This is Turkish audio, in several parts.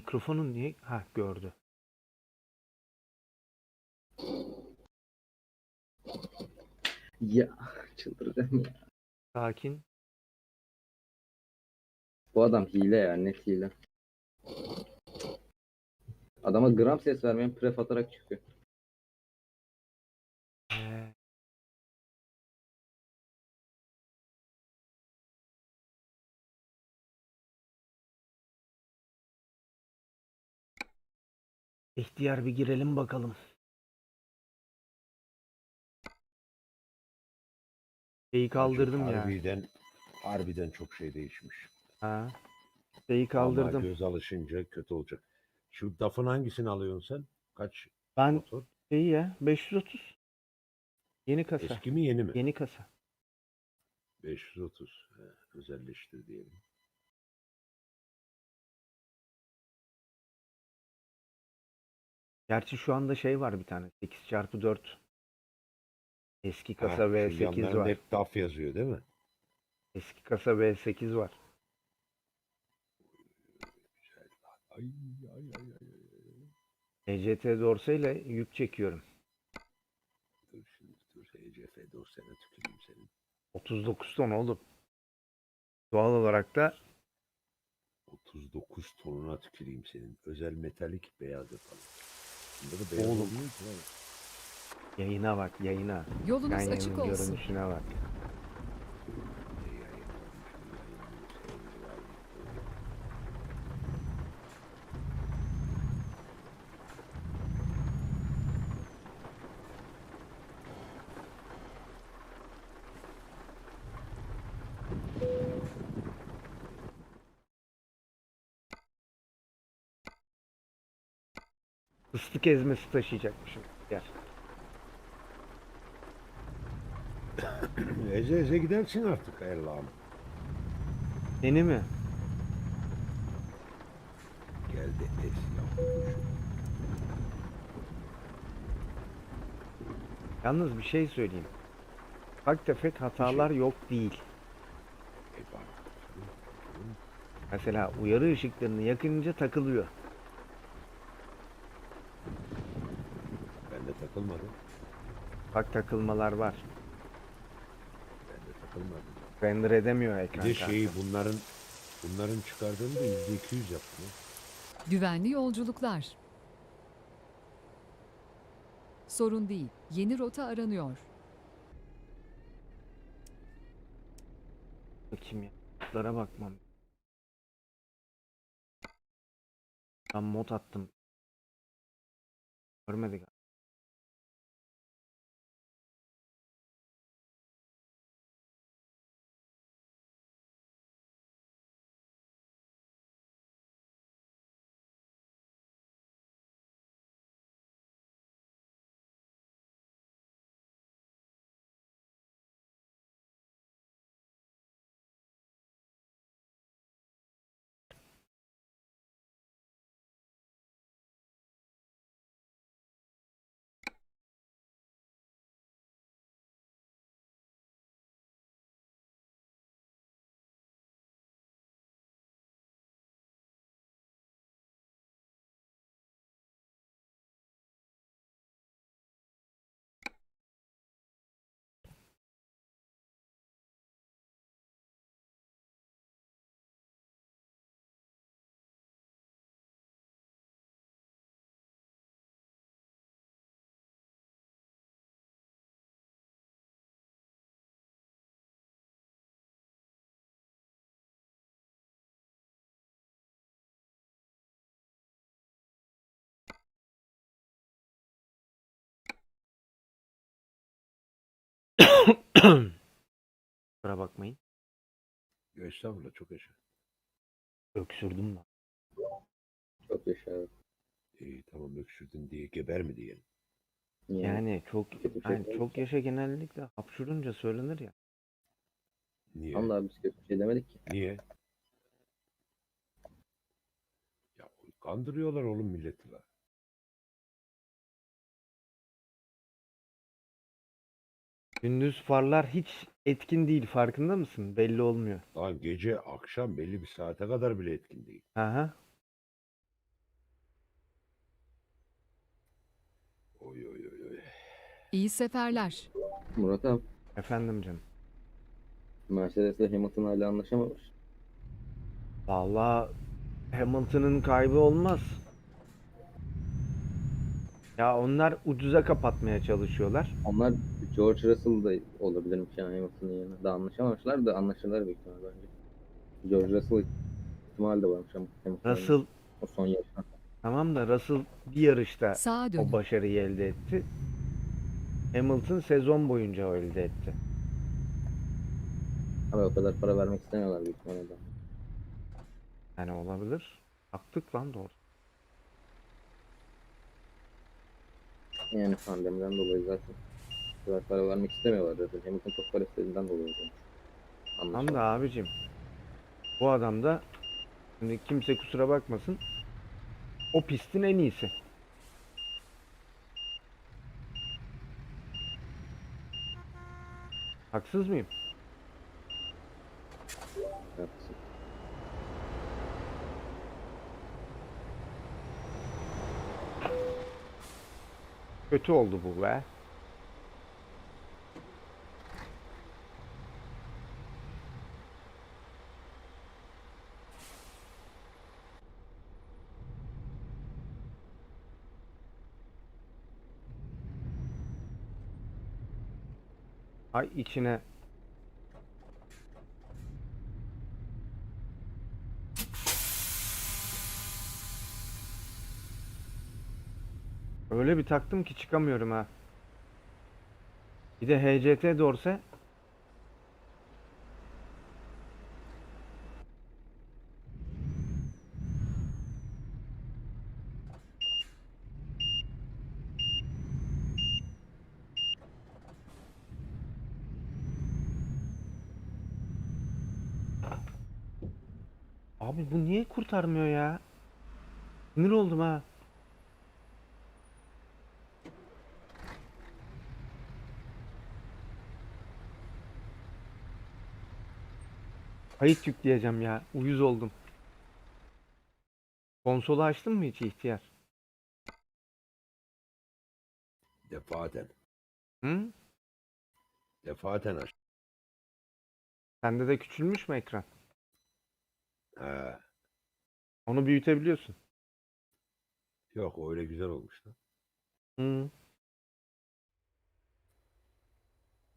Mikrofonun niye? Ha, gördü. Ya çıldıracağım ya. Sakin. Bu adam hile ya, net hile. Adama gram ses vermeyen pref atarak çıkıyor. Ee, ihtiyar bir girelim bakalım. Şeyi Hacı kaldırdım ya. harbiden çok şey değişmiş. Ha. Şeyi Ama kaldırdım. göz alışınca kötü olacak. Şu DAF'ın hangisini alıyorsun sen? Kaç Ben motor? şeyi ya 530. Yeni kasa. Eski mi yeni mi? Yeni kasa. 530. Özelleştir diyelim. Gerçi şu anda şey var bir tane. 8x4. Eski Ha, kasa şu V8 yanlarında var. hep DAF yazıyor değil mi? Eski kasa V8 var. Güzel. Ay ay ay ay. ECT dorseyle yük çekiyorum. Dur şimdi dur. HCF dosyana tüküreyim senin. 39 ton oğlum. Doğal olarak da 39 tonuna tüküreyim senin. Özel metalik beyaz yapalım. Bunda da beyaz Oğlum. olmuyor ki abi. yayına bak, yayına. Yolunuz Yan açık yanın olsun. görünüşüne bak. Fıstık ezmesi taşıyacakmışım. Gel. Eze eze gidersin artık Allah'ım. Seni mi? Geldi es yaptı. Yalnız bir şey söyleyeyim. Ufak tefek hatalar yok değil. Bak. Mesela uyarı ışıklarını yakınca takılıyor. Ben de takılmadım. Bak, takılmalar var. Ben de takılmadım. Render edemiyor Bir ekran de kartı. şeyi bunların çıkardığını da %200 yaptım. Güvenli yolculuklar. Sorun değil. Yeni rota aranıyor. Bakayım ya. Modlara bakmam. Ben mod attım. Görmedik. Kusura bakmayın. Estağfurullah çok yaşa. Öksürdüm lan. Çok yaşa. İyi tamam öksürdün diye geber mi diyelim. Yani çok Kötü bir şey yani değil çok ki. yaşa genellikle hapşurunca söylenir ya. Niye? Allah biz kötü bir şey demedik ki. Niye? Ya kandırıyorlar oğlum milleti la. Gündüz farlar hiç etkin değil, farkında mısın? Belli olmuyor. Lan gece akşam belli bir saate kadar bile etkin değil. Aha. İyi seferler. Murat abi, Efendim canım. Mercedes'le Hamilton hala anlaşamamış. Vallahi Hamilton'ın kaybı olmaz. Ya onlar ucuza kapatmaya çalışıyorlar. Onlar George Russell da olabilirmiş yani Hamilton'ın yerine. Daha anlaşamamışlar da anlaşırlar büyük ihtimalle bence. George Russell ihtimali de varmış ama Hamilton'ın yerine. Russell O son yarışta. tamam da Russell bir yarışta Sağa o dönün. başarıyı elde etti. Hamilton sezon boyunca o elde etti. Ama o kadar para vermek istemiyorlar büyük ihtimalle. Yani olabilir. Haklık lan doğru. Yani pandemiden dolayı zaten o kadar para vermek istemiyorlar zaten. Hamilton çok para istediğinden dolayı olmuş. Tam da Anlaşıldı. abicim. Bu adam da şimdi kimse kusura bakmasın. O pistin en iyisi. Haksız mıyım? Haklısın. Kötü oldu bu be. Ay içine. Öyle bir taktım ki çıkamıyorum ha. Bir de HCT dorse. Abi bu niye kurtarmıyor ya? Sinir oldum ha. Kayıt yükleyeceğim ya. Uyuz oldum. Konsolu açtın mı hiç ihtiyar? Defaten. Hı? Defaten aç. Sende de küçülmüş mü ekran? He. Onu büyütebiliyorsun. Yok öyle güzel olmuş lan. Hı.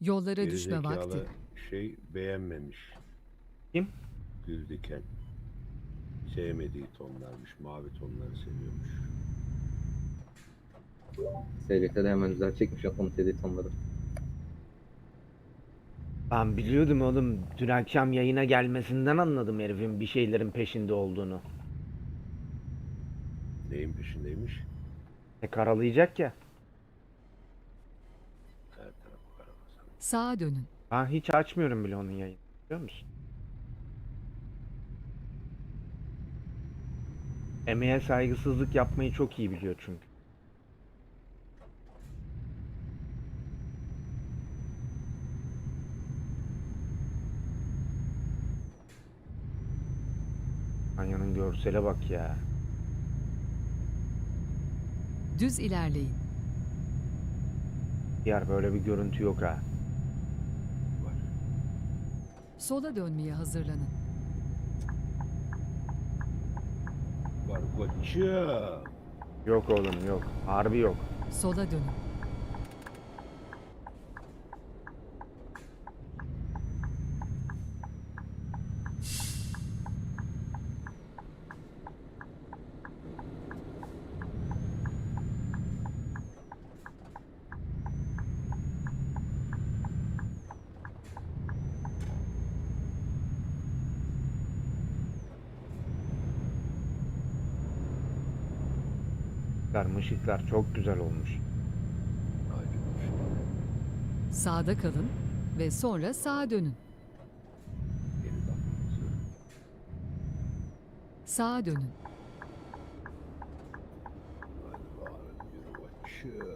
Yollara düşme Gerizekalı vakti. şey beğenmemiş. Kim? Güldiken. Sevmediği tonlarmış. Mavi tonları seviyormuş. SCT'de hemen güzel çekmiş o komuteli tonları. Ben biliyordum oğlum. Dün akşam yayına gelmesinden anladım herifin bir şeylerin peşinde olduğunu. Neyin peşindeymiş? Karalayacak ya. Her tarafı karamazan. Sağa dönün. Ben hiç açmıyorum bile onun yayını. Biliyor musun? Emeğe saygısızlık yapmayı çok iyi biliyor çünkü. Anya'nın görsele bak ya. Düz ilerleyin. Diğer böyle bir görüntü yok ha. Var. Sola dönmeye hazırlanın. Var koçum. Yok oğlum yok. Harbi yok. Sola dönün. Işıklar çok güzel olmuş. Acımış. Sağda kalın ve sonra sağa dönün. Yeni lafımızı. Sağa dönün. Hadi bakalım yürü koçum.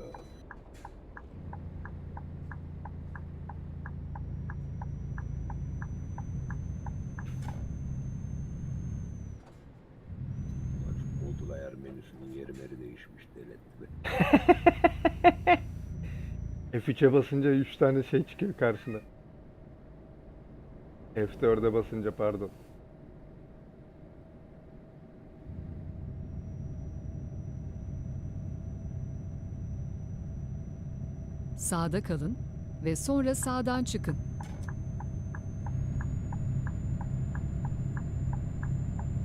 Açık oldu ayar menüsünün yeri meri değişmiş deletti. F3'e basınca 3 tane şey çıkıyor karşına. F4'e basınca pardon. Sağda kalın ve sonra sağdan çıkın.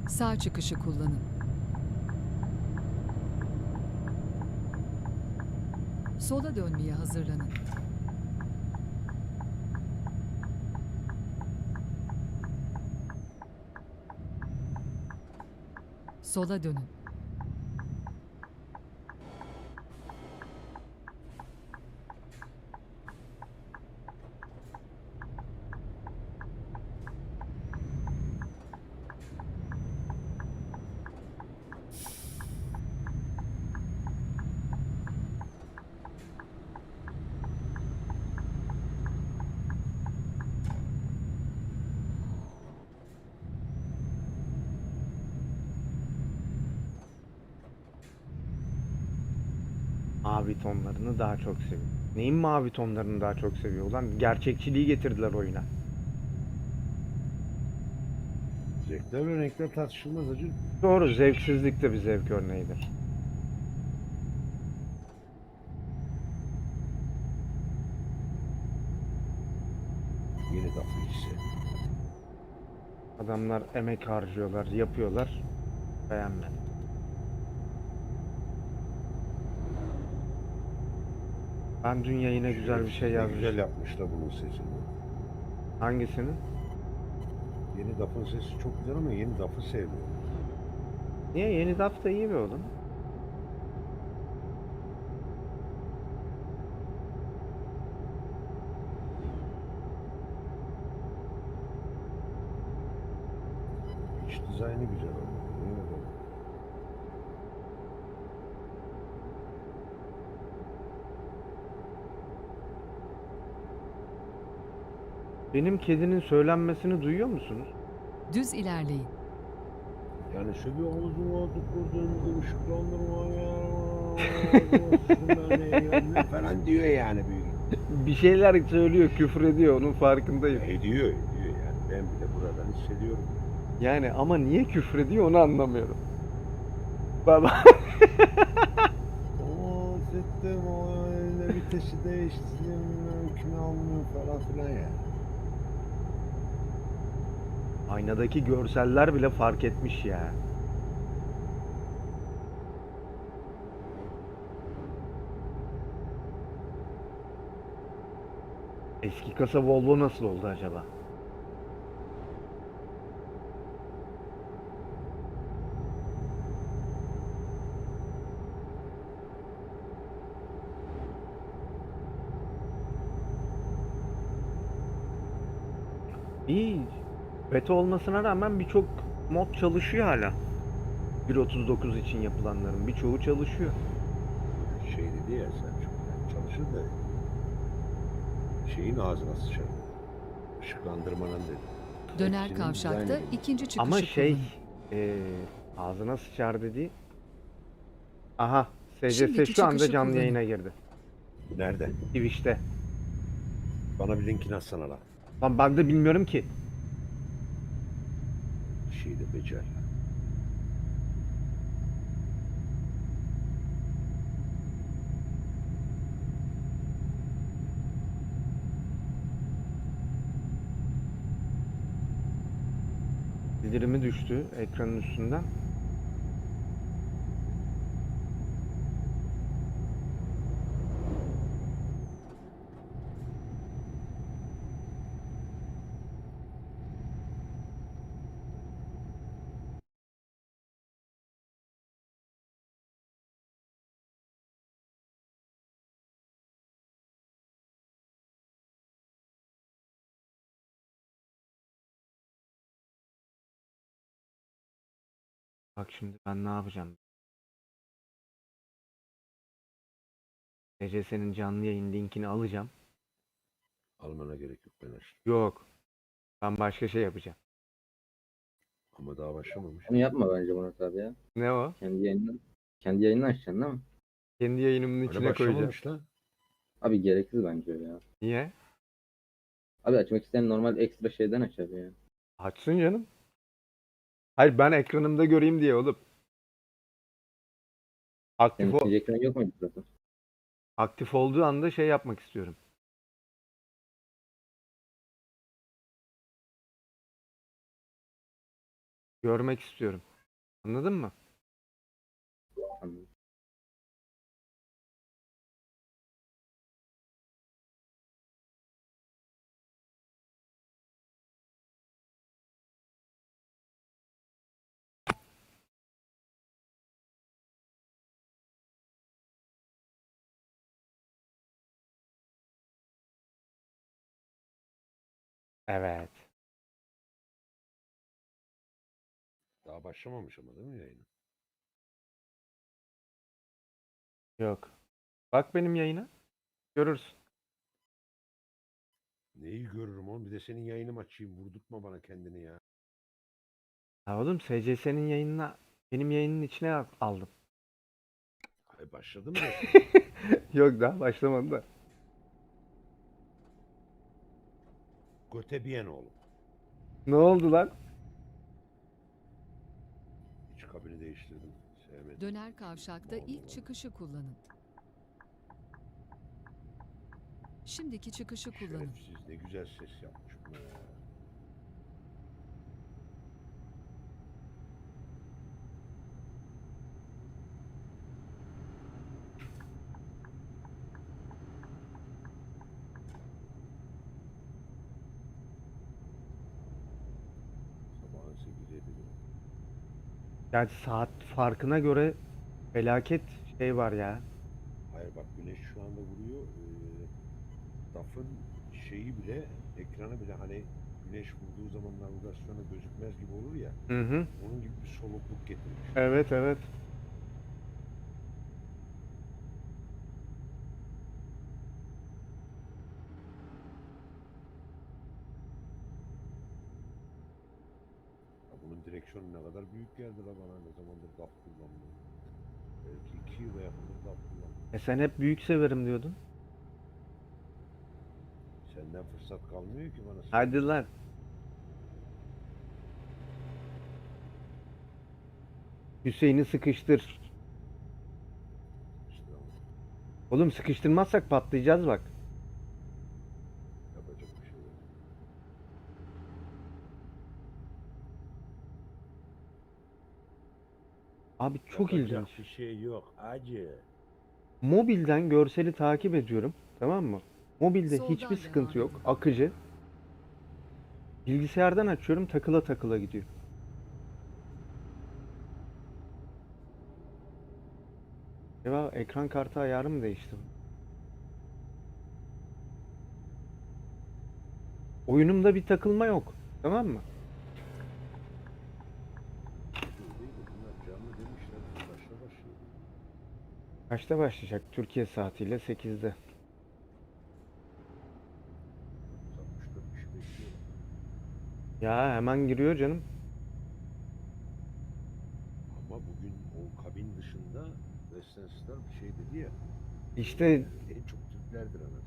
Sağ çıkışı kullanın. Sola dönmeye hazırlanın. Sola dönün. Mavi tonlarını daha çok seviyor. Neyin mavi tonlarını daha çok seviyor ulan? Gerçekçiliği getirdiler oyuna. Zevkler ve renkler tartışılmaz hacı. Doğru, zevksizlik de bir zevk örneğidir. Yeni lafı ise. Adamlar emek harcıyorlar, yapıyorlar. Beğenmedim. Ben dün yayına güzel bir şey Ne yazmıştım. güzel yapmışlar bunun sesini. Hangisinin? Yeni lafın sesi çok güzel ama yeni lafı sevmiyorum. Niye? Yeni DAF da iyi be oğlum. İç dizaynı güzel ama. Yemin ederim. Benim kedinin söylenmesini duyuyor musunuz? Düz ilerleyin. Yani şu bir omuzuma tutturduğumda ışıklandırma ya falan diyor yani büyük. Bir şeyler söylüyor, küfür ediyor, onun farkındayım. Ediyor yani. Ben bile buradan hissediyorum. Yani ama niye küfür ediyor onu anlamıyorum. Baba. O settim o öyle vitesi değiştirdim mümkün almıyor falan filan ya. Aynadaki görseller bile fark etmiş ya. Eski kasa Volvo nasıl oldu acaba? İyi. Beta olmasına rağmen birçok mod çalışıyor hala. 1.39 için yapılanların birçoğu çalışıyor. Şey dedi ya sen çok yani çalışır da şeyin ağzına sıçar. Işıklandırmanın dedi. Döner Hepsinin kavşakta dizaynı gibi. ikinci çıkışı Ama şey kullanın. ağzına sıçar dediği. Aha, SCS Şimdiki şu anda çıkışı canlı kullanın. yayına girdi. Nerede? Twitch'te. Bana bir linkini atsana lan. Lan ben de bilmiyorum ki. Şeyi de becer. Bildirimi düştü ekranın üstünden. Bak şimdi ben ne yapacağım? SCS'nin canlı yayın linkini alacağım. Almana gerek yok ben açtım. Yok. Ben başka şey yapacağım. Ama daha başlamamış. Onu yapma bence Murat abi ya. Ne o? Kendi yayını açacaksın değil mi? Kendi yayınımın Hani içine koyacağım. başlamamış lan. Abi gereksiz bence o ya. Niye? Abi açmak isteyen normal ekstra şeyden açar ya. Açsın canım. Hayır ben ekranımda göreyim diye oğlum. Senin ikinci ekran yok muydu zaten? Aktif olduğu anda şey yapmak istiyorum. Görmek istiyorum. Anladın mı? Anladım. Evet. Daha başlamamış ama değil mi yayın? Yok. Bak benim yayına. Görürsün. Neyi görürüm oğlum? Bir de senin yayını açayım. Vurdurtma bana kendini ya. Ha oğlum SCS'nin yayınına benim yayının içine aldım. Ay başladım resmen. Yok daha başlamadı da. Göte biyen oğlum. Ne oldu lan? İç kabini değiştirdim. Sevmedim. Döner kavşakta ilk çıkışı kullanın. Şimdiki çıkışı kullanın. Şerefsiz ne güzel ses yapmış buna ya. Sabahın 8'e dedim. Yani saat farkına göre felaket şey var ya. Hayır bak güneş şu anda vuruyor. DAF'ın şeyi bile, ekranı bile hani güneş vurduğu zaman navigasyona gözükmez gibi olur ya. Hı hı. Onun gibi bir solukluk getirmiş. Evet evet. Ya bunun direksiyonu ne kadar büyük geldi la bana, ne zamandır DAF kullanmıyorum. Belki 2 yıla yakındır DAF kullanmıyorum. Sen hep büyük severim diyordun. Senden fırsat kalmıyor ki bana. Hadi lan. Hüseyin'i sıkıştır. İşte Oğlum sıkıştırmazsak patlayacağız bak. yapacak bir şey yok. Abi çok ilginç. Bir şey yok acı. Mobilden görseli takip ediyorum. Tamam mı? Mobilde Soldan hiçbir devam sıkıntı yok. edin. Akıcı. Bilgisayardan açıyorum takıla takıla gidiyor. Acaba ekran kartı ayarı mı değişti? Oyunumda bir takılma yok. Tamam mı? Değil de bunlar canlı demişler. Başla başlıyor. Kaçta başlayacak? Türkiye saatiyle 8'de. 64 kişi bekliyor. Ya hemen giriyor canım. Ama bugün o kabin dışında Western Star bir şey dedi ya. İşte En çok Türklerdir anasını.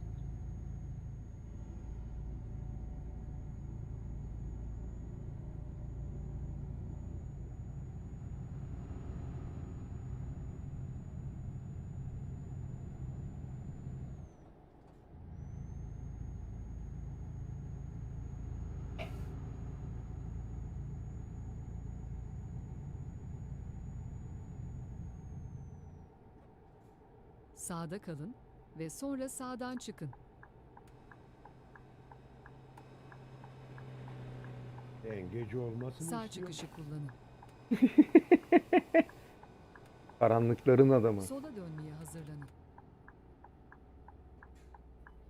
Sağda kalın ve sonra sağdan çıkın. En gece olmasını Sağ istiyorum. çıkışı kullanın. karanlıkların adamı. Sola dönmeye hazırlanın.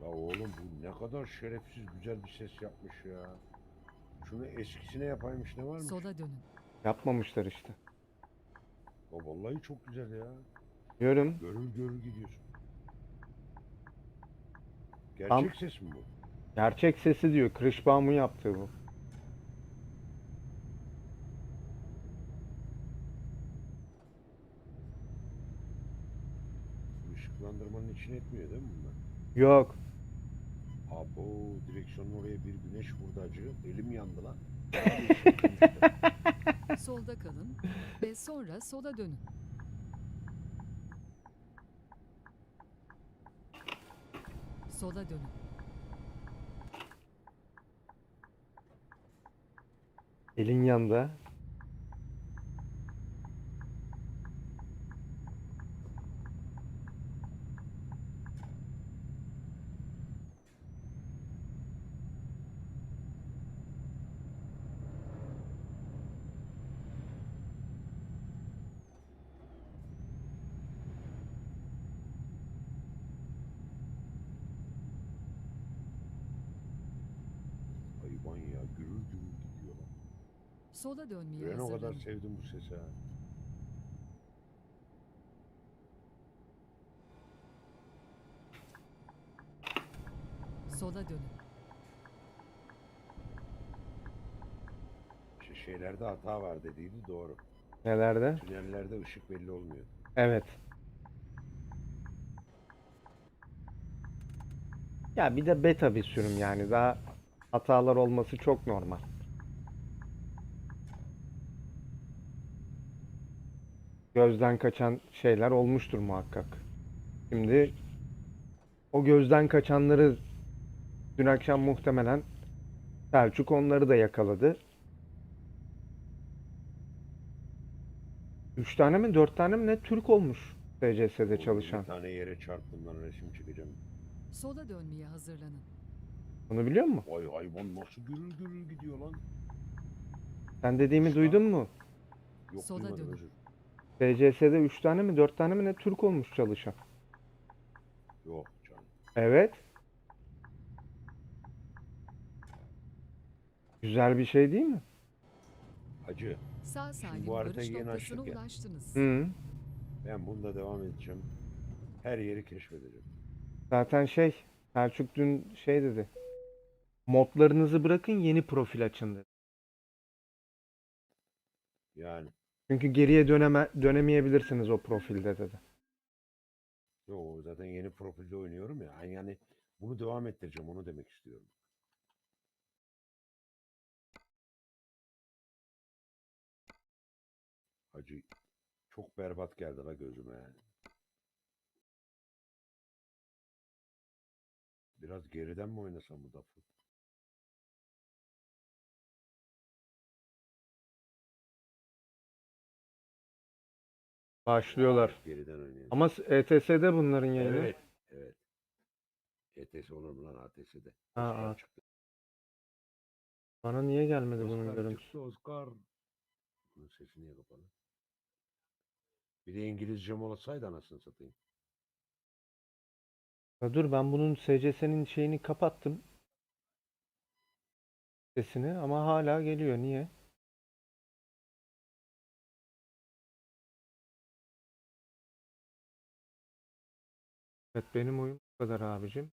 Ya oğlum bu ne kadar şerefsiz güzel bir ses yapmış ya. Şunu eskisine yapaymış, ne varmış? Sola dönün. Yapmamışlar işte. Ya vallahi çok güzel ya. Diyorum. Görür görür gidiyorsun. Tam Gerçek ses mi bu? gerçek sesi diyor. Kırışbağımın yaptığı bu. Bu ışıklandırmanın içine etmiyor değil mi bunlar? Yok. Abo direksiyonun oraya bir güneş vurdu acı. Elim yandı lan. Vallahi hissettim işte. Solda kalın ve sonra sola dönün. Sola dönün. Elin yanında. Hayvan ya gürül gürül gidiyor lan. Sola dönmeye Ben o kadar hazırlanın. sevdim bu sesi ha. Sola dönün. Şeylerde hata var dediydi doğru. Nelerde? Tünellerde ışık belli olmuyor. Evet. Ya bir de beta bir sürüm yani. Daha hatalar olması çok normal. Gözden kaçan şeyler olmuştur muhakkak. Şimdi o gözden kaçanları dün akşam muhtemelen Selçuk onları da yakaladı. 3 tane mi 4 tane mi ne Türk olmuş TCS'de Oğlum, çalışan. bir tane yere çarptığımdan resim çekeceğim. Sola dönmeye hazırlanın. Bunu biliyor musun? Vay hayvan nasıl gürül gürül gidiyor lan. Sen dediğimi Usta. duydun mu? Yok Sola duymadım dönün. özür. TCS'de 3 tane mi 4 tane mi ne Türk olmuş çalışan. Yok canım. Evet. Güzel bir şey değil mi? Hacı Sağ Şimdi salim bu haritayı varış yeni noktasına açtık ya. ulaştınız. Hı. ben bunda devam edeceğim. Her yeri keşfedeceğim. Zaten Selçuk dün dedi. Modlarınızı bırakın yeni profil açın dedi. Yani Çünkü geriye dönemeyebilirsiniz o profilde dedi. yo, zaten yeni profilde oynuyorum ya. Yani bunu devam ettireceğim onu demek istiyorum. Hacı çok berbat geldi la gözüme yani. Biraz geriden mi oynasam bu lafı? Başlıyorlar. Evet, geriden oynayalım. Ama ETS'de bunların yayını. Evet. Evet. ETS olur mu lan ATS'de? Ha, Oscar ha. çıktı. Bana niye gelmedi bunun Oscar görüntüsü? çıktı Oscar. Bunun sesi niye kapalı? Bir de İngilizcem olasaydı anasını satayım. Ya dur ben bunun SCS'nin şeyini kapattım. Sesini ama hala geliyor. Niye? Evet benim oyun bu kadar abicim.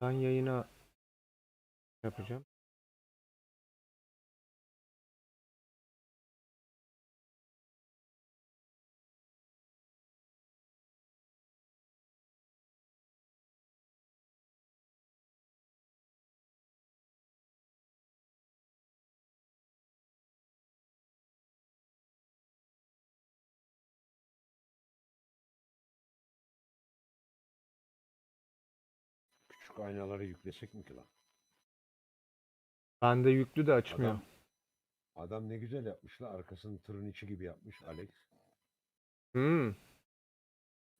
Ben yayına yapacağım. Küçük aynaları yüklesek mi ki lan? Bende yüklü de açmıyor. Adam ne güzel yapmışlar. Arkasını tırın içi gibi yapmış Alex. Hmm.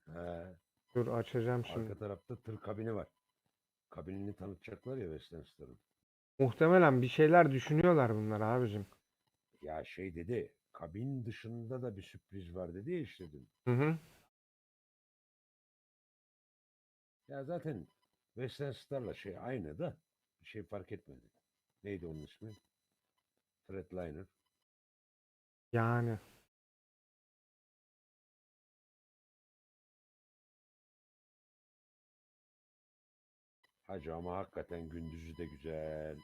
He, Dur açacağım şimdi. arka tarafta tır kabini var. Kabinini tanıtacaklar ya Western Star'ın. Muhtemelen bir şeyler düşünüyorlar bunlar abicim. Ya şey dedi. Kabin dışında da bir sürpriz var dedi ya işte dün. Hı hı. Ya zaten Western Star'la şey aynı da bir şey fark etmedi. Neydi onun ismi? Freightliner. Yani. Hacı ama hakikaten gündüzü de güzel.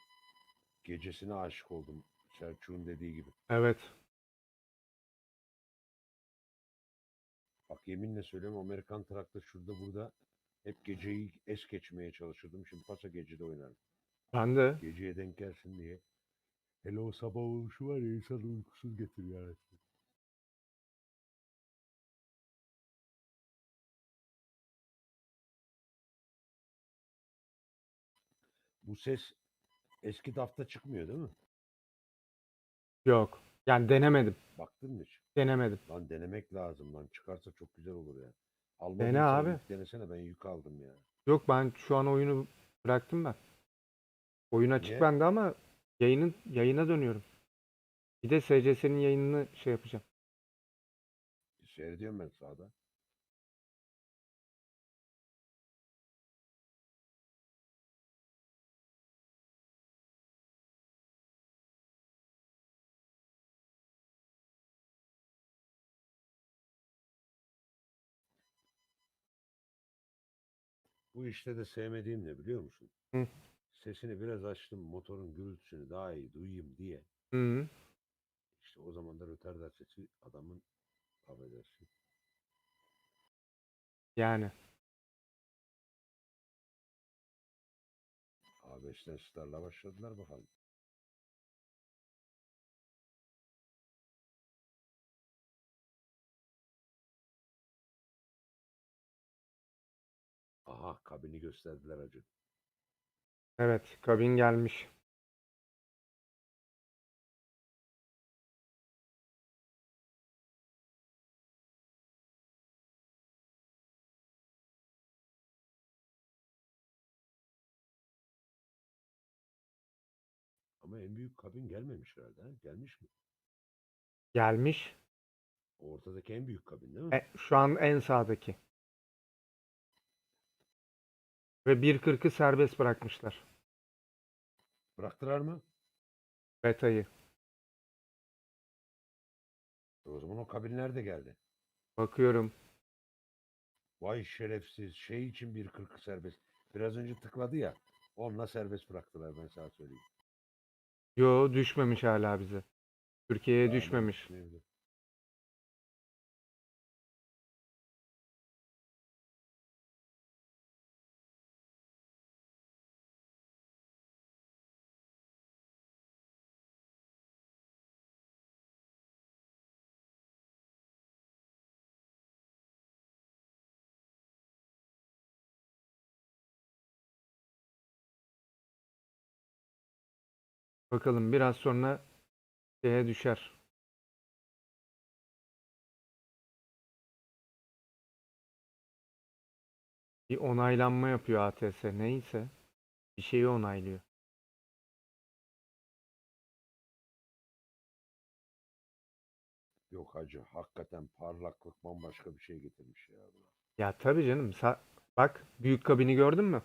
Gecesine aşık oldum. Selçuk'un dediği gibi. Evet. Bak yeminle söylüyorum, Amerikan Truck'ta şurada burada hep geceyi es geçmeye çalışırdım. Şimdi pasa gecede oynarım. Ben de. Geceye denk gelsin diye. Hele o sabah oluşu var ya, insanı uykusuz getiriyor yani. Bu ses eski DAF'ta çıkmıyor değil mi? Yok. Yani denemedim. Baktın mı hiç? Denemedim. Lan denemek lazım lan. Çıkarsa çok güzel olur ya. Dene Almadıysan abi. yük denesene, ben yük aldım ya. Yok, ben şu an oyunu bıraktım ben. Oyun açık Niye? bende ama yayına dönüyorum. Bir de SCS'nin yayınını şey yapacağım. Seyrediyorum ben sağda. Bu işte de sevmediğim ne biliyor musun? Hı. Sesini biraz açtım, motorun gürültüsünü daha iyi duyayım diye. Hı. İşte o zaman da rötardar sesi adamın, affedersin. Yani. A5'ten starla başladılar bakalım. Aha, kabini gösterdiler acı. Evet. Kabin gelmiş. Ama en büyük kabin gelmemiş herhalde. Ha? Gelmiş mi? Gelmiş. Ortadaki en büyük kabin değil mi? Şu an en sağdaki. Ve 1.40'ı serbest bırakmışlar. Bıraktılar mı? Beta'yı. O zaman o kabinler de geldi. Bakıyorum. Vay şerefsiz. Şey için 1.40 serbest. Biraz önce tıkladı ya. Onunla serbest bıraktılar, ben sana söyleyeyim. Yo, düşmemiş hala bize. Türkiye'ye Aman düşmemiş. düşmeyebilir. Bakalım biraz sonra şeye düşer. Bir onaylanma yapıyor ATS. Neyse. Bir şeyi onaylıyor. Yok hacı, hakikaten parlaklık bambaşka bir şey getirmiş ya buna. Ya tabii canım. Bak, büyük kabini gördün mü?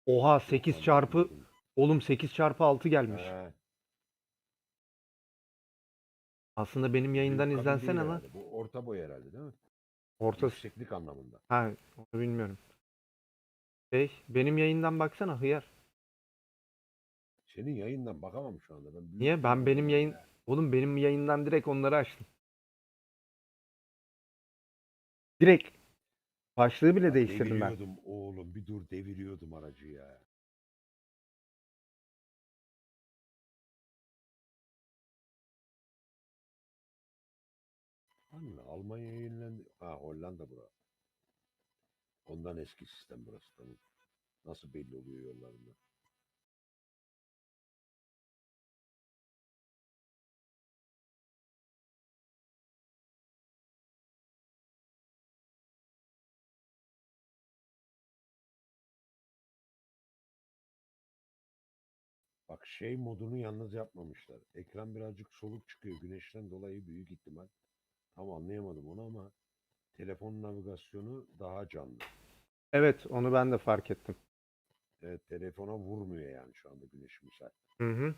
Oha, Yok 8 lan, çarpı. bakmadım. Oğlum 8 çarpı 6 gelmiş. He, Aslında benim bu yayından büyük kabin değil izlensene lan. herhalde. Bu orta boy herhalde değil mi? Ortası. Yükseklik anlamında. Ha, onu bilmiyorum. Benim yayından baksana hıyar. Senin yayından bakamam şu anda. Ben büyük Niye? Ben buldum benim bunları yayın... ya. Oğlum benim yayından direkt onları açtım. Direkt. Başlığı bile Ya değiştirdim ben. deviriyordum oğlum. Bir dur, deviriyordum aracı ya. Hani Almanya yayınlandı. Ha, Hollanda bura. Ondan eski sistem burası, tamam. Nasıl belli oluyor yollarında? Bak, şey modunu yalnız yapmamışlar. Ekran birazcık soluk çıkıyor. Güneşten dolayı büyük ihtimal. Tam anlayamadım onu ama telefon navigasyonu daha canlı. Evet, onu ben de fark ettim. Evet, telefona vurmuyor yani şu anda güneş misal. Hı hı.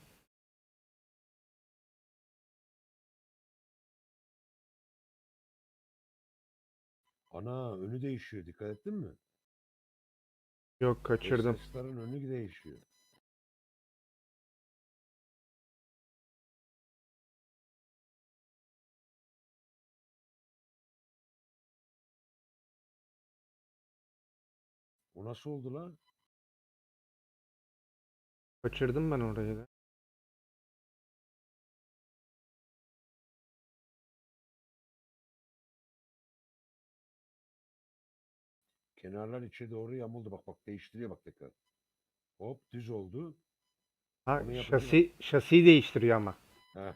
Ana, önü değişiyor, dikkat ettin mi? Yok, kaçırdım. Seslerin önü değişiyor. O nasıl oldu lan? Kaçırdım ben orayı da. Kenarlar içe doğru yamuldu. Bak bak değiştiriyor bak tekrar. Hop düz oldu. Ha, Onu yapınca bak. şasiyi değiştiriyor ama. Heh.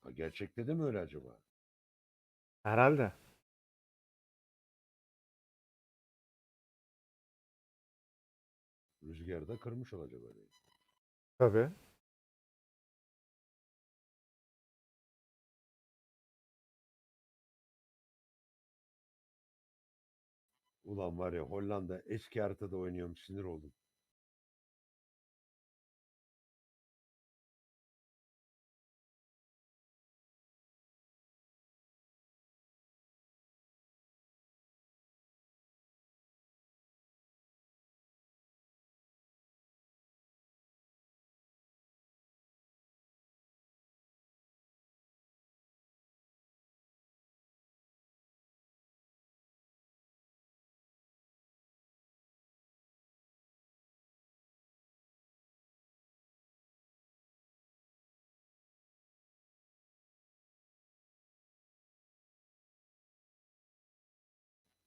Ha, gerçekte de mi öyle acaba? Herhalde. Rüzgarda kırmış olacak öyle. Tabii. Ulan var ya Hollanda eski haritada oynuyorum sinir oldum.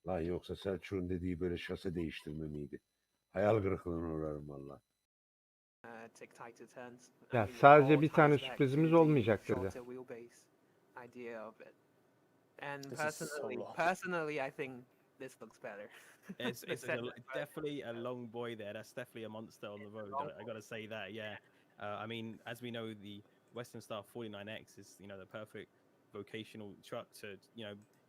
Lan yoksa Selçuk'un dediği böyle şase değiştirme miydi? Hayal kırıklığına uğrarım valla. Take tight to turns. I Ya mean, it sadece all bir tane ties back sürprizimiz to the olmayacak dedi. shorter wheelbase idea of it. And This is so long. personally, I think this looks better. It's The it's setup, definitely a long boy there. That's definitely a monster on the road. I gotta say that. Yeah. I mean, as we know, the Western Star 49X is the perfect vocational truck to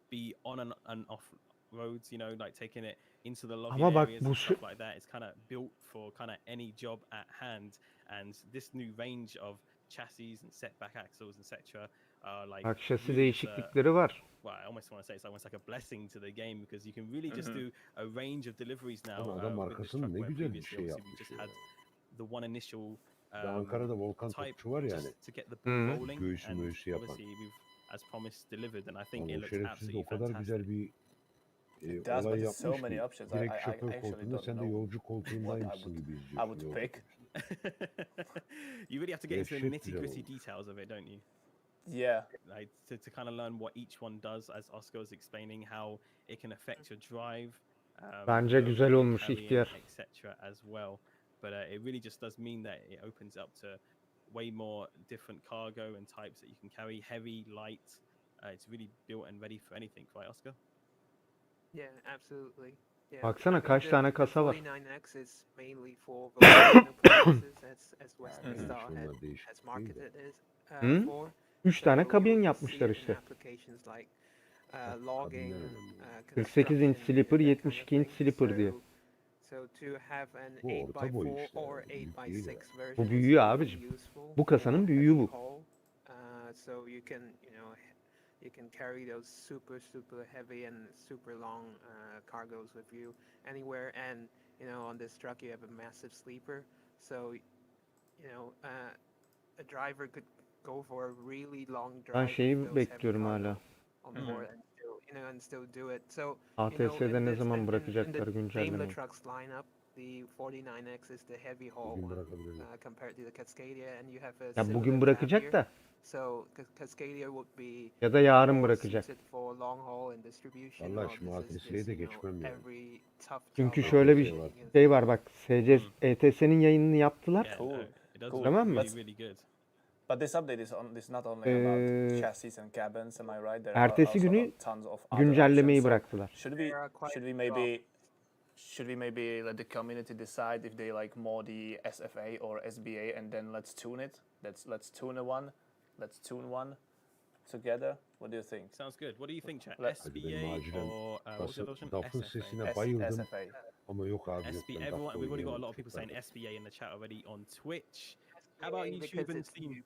be on and off roads. Like taking it into the logging Ama bak areas bu and şu stuff like that. It's kind of built for kind of any job at hand. And this new range of chassis and setback axles, etc. Like bak şasi really just değişiklikleri var. well, I almost want to say it's almost like a blessing to the game because you can really just Mhm. do a range of deliveries now Ama adam with this arkasını truck ne where güzel bir previously şey obviously we yapmış just ya. had the one initial Bir de Ankara'da Volkan type topçu var yani. just to get the ball Hı. rolling Göğsü and möğüsü yapan. obviously we've as promised delivered and I think Ama it o looks şerefsiz de o absolutely kadar güzel fantastic. bir It does, olay but there's so yapmış many ki options. direkt I şoför actually koltuğunda don't sen de know yolcu what koltuğundaymışsın gibi I izliyorsun. would yolcu pick. You really have to get into the Dehşet nitty güzel gritty olmuş. details of it, don't you? Yeah. Like to kind of learn what each one does, as Oscar was explaining, how it can affect your drive. Bence güzel loading, olmuş carrying, ihtiyar. etc. as well. But it really just does mean that it opens up to way more different cargo and types that you can carry, heavy, light. It's really built and ready for anything, right, Oscar? Yeah, absolutely. Yeah. Baksana I mean, kaç tane the kasa var. 49X is mainly for vocational purposes, as Western Mhm. Star Şunlar değişik has değil de. marketed it Hı? for. 3 tane So kabin you'll yapmışlar see it in işte. applications like Kabinler logging, önemli. 48 inç construction, slipper, that kind of 72 inç thing. slipper diye. So to have an Bu orta boy 8x4 işte or yani, büyük 8x6 değil ya. version Bu büyüğü is abicim. really useful Bu kasanın for büyüğü heavy bu. haul. So you can, you can carry those super heavy and super long cargos with you anywhere. And on this truck you have a massive sleeper, so a driver could go for a really long drive Ben with şeyi those heavy bekliyorum cargo hala. on Mhm. board and still do it. So ATS'de ne zaman in bırakacaklar the Daimler güncellemeyi? Trucks lineup, the 49X is the heavy haul Bugün one bırakabilirler. compared to the Cascadia, and you have a Ya similar bugün cab bırakacak here. da So Cascadia would be ya da yarın more bırakacak. suited for long haul and distribution. Vallahi while şimdi this is ATS'ye just, de geçmem yani. every tough Çünkü job şöyle bir opportunity is- şey var bak. SC ETS'nin yayınını yaptılar. Yeah, Cool. no, it does Cool. look Tamam mı? really, really good. But this update is not only about Ee, chassis and cabins, am I right? There ertesi are also günü tons of other güncellemeyi options. So bıraktılar. There are quite should we a few maybe let the community decide if they like more the SFA or SBA, and then let's tune it. Let's tune one. Let's tune one together. What do you think? Sounds good. What do you think, chat? Let- Hadi benim SBA acilen or what's the version? Daf'ın SFA. sesine bayıldım SFA. ama yok abi yok. SB, ben everyone, Daf'la we've already got a oynayamam lot of people saying çocuklar. SBA in the chat already on Twitch. How about because YouTube and it's Steam? new.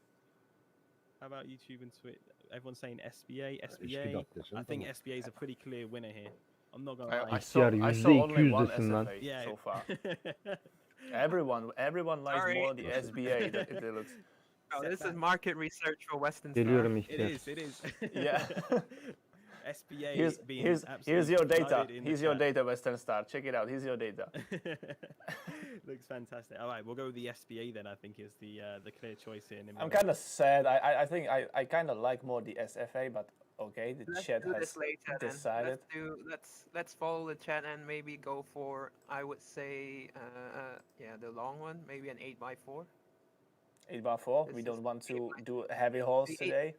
How about YouTube and Twitch? Everyone's saying SBA, Eski SBA. Daf desem I think tamam. SBA is a pretty clear winner here. I'm not gonna lie. I saw İhtiyar, only %200 one desin lan. SFA Yeah. so far. Everyone likes Sorry. more the SBA if they look. Oh, this is Setback. market research for Western Star. Geliyorum It ihtiyar. is. Yeah. SBA Here's being here's absolutely your data. flooded in the Here's your chat. data, Western Star. Check it out. Here's your data. Looks fantastic. All right, we'll go with the SBA then. I think is the clear choice here. I'm kind of sad. I think I kind of like more the SFA, but okay, the Let's chat do has this later then. decided. Let's follow the chat and maybe go for, I would say, yeah, the long one, maybe an 8x4. 8x4. This We is don't want to 8x4. do heavy hauls The eight- today.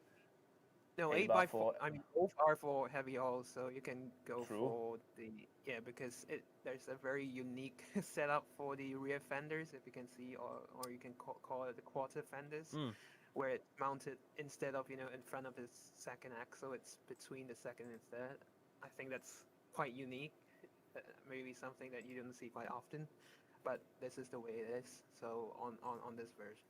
No, 8x4. 8x4. I mean, both are for heavy hauls, so you can go True. for the, yeah, because there's a very unique setup for the rear fenders, if you can see, or you can call it the quarter fenders, where it's mounted instead of, in front of the second axle, it's between the second instead. I think that's quite unique. Maybe something that you don't see quite often, but this is the way it is. So on this version.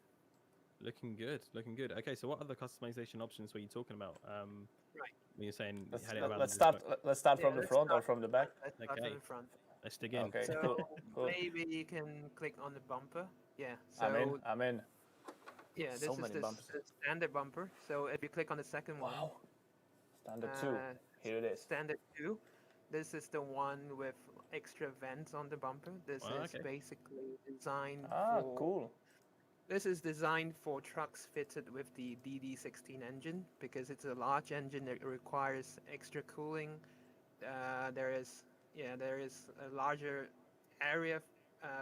Looking good, looking good. Okay, so what other customization options were you talking about? Right. When you're saying you Let's, had it around let's the start. truck. Let's start from the let's front or start from the back. Let's start Okay. from the front. Let's dig in. Okay. So Cool. maybe you can click on the bumper. Yeah. So I'm in. yeah, this So is many the bumpers. standard bumper. So if you click on the second one, Wow. Standard 2. uh, Here it is. standard 2, this is the one with extra vents on the bumper. This Ah, is okay. basically designed Ah, for. cool. This is designed for trucks fitted with the DD16 engine because it's a large engine that requires extra cooling. There is a larger area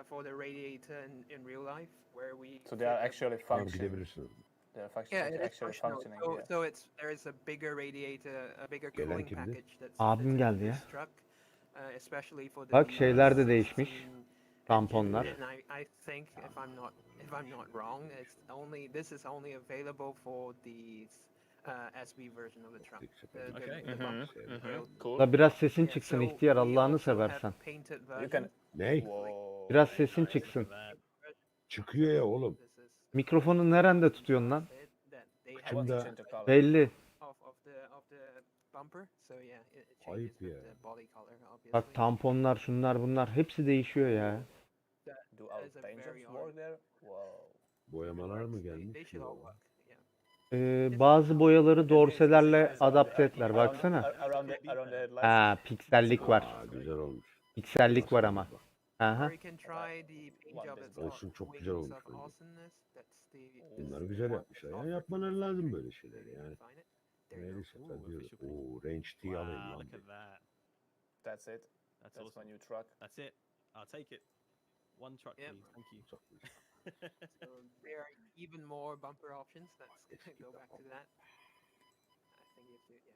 for the radiator in real life where we. So they are fit a- actually Tamam functioning. gidebilirsin. They are Yeah, it is actually functional. functioning. So, Yeah. so there is a bigger radiator, a bigger Gelen cooling kimdi? package that's Abim fitted geldi in ya. this truck, especially for the Bak, şeyler de DD16 değişmiş. engine. Tamponlar. And I think if I'm not wrong, this is only available for the SB version of the truck. Okay. The grill. Cool. La biraz sesin Yeah, çıksın so ihtiyar, we Allah'ını also have seversen. painted You version. can. Ney? Whoa. Biraz Very sesin nice, look çıksın. at that. Çıkıyor ya oğlum. This is Mikrofonu nerede tutuyorsun lan? that they I have want to Şimdi- change the color. Belli. of the bumper. So yeah, it Ayıp changes with ya. the body color, obviously. Bak, tamponlar, şunlar bunlar hepsi değişiyor ya. Do That our is a paint very jobs work there? Wow. Boyamalar mı They gelmiş? should all Yok. work. Yeah. Bazı boyaları dorselerle It's around adapte the- ettiler. Baksana. Around the headlights. Ha, piksellik var. Aa, güzel olmuş. Piksellik var ama. Aha. Or you can try the paint job that's called Olsun, çok güzel Wings olmuş of bence. Awesomeness. That's the Bunları this güzel one yapmışlar. that's Ya offered yapmaları lazım böyle şeyleri to yani. define it. There you go. Neydi sefer Ooh, diyordu. official Oo, range T alayım Wow, lan. look at that. That's it. That's That's awesome. my new truck. That's it. I'll take it. One truck, Yep. please. Thank you. So there are even more bumper options. Let's go back to that. I think you should, yeah,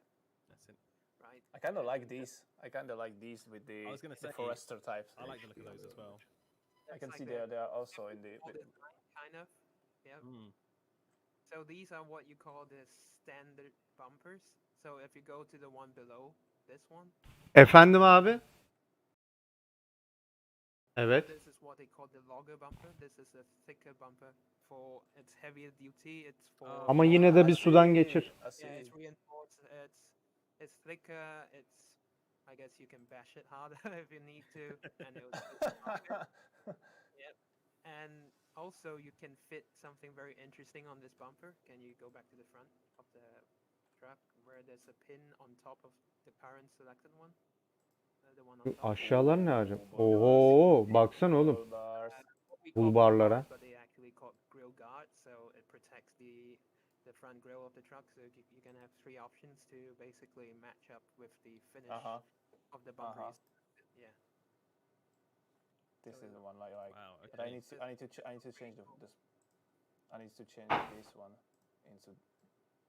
That's it. right. I kind of like these. I kind of like these with the, I was gonna the say, Forester types. I like the look of those as well. I can That's see like they are also in the. all design, kind of. Yeah. Mm. So these are what you call the standard bumpers. So if you go to the one below this one, Efendim abi? Evet. this is what they call the logger bumper. This is a thicker bumper for it's heavier duty. It's for Ama yine de bir I sudan see, geçir. I see. yeah, it's reinforced. It's thicker. I guess you can bash it harder if you need to, and it will. Yep. And also you can fit something very interesting on this bumper. Can you go back to the front of the truck where there's a pin on top of the current selected one? The one on top. Aşağılar ne acaba? Oho, baksana oğlum. Roll bars. What we call Bulbarlara. bulbars, but they actually call grill guard, so it protects the front grill of the truck. So you can have 3 options to basically match up with the finish of the bumper. Yeah. This is the one like. Wow. But I Okay. need to change this. I need to change this one into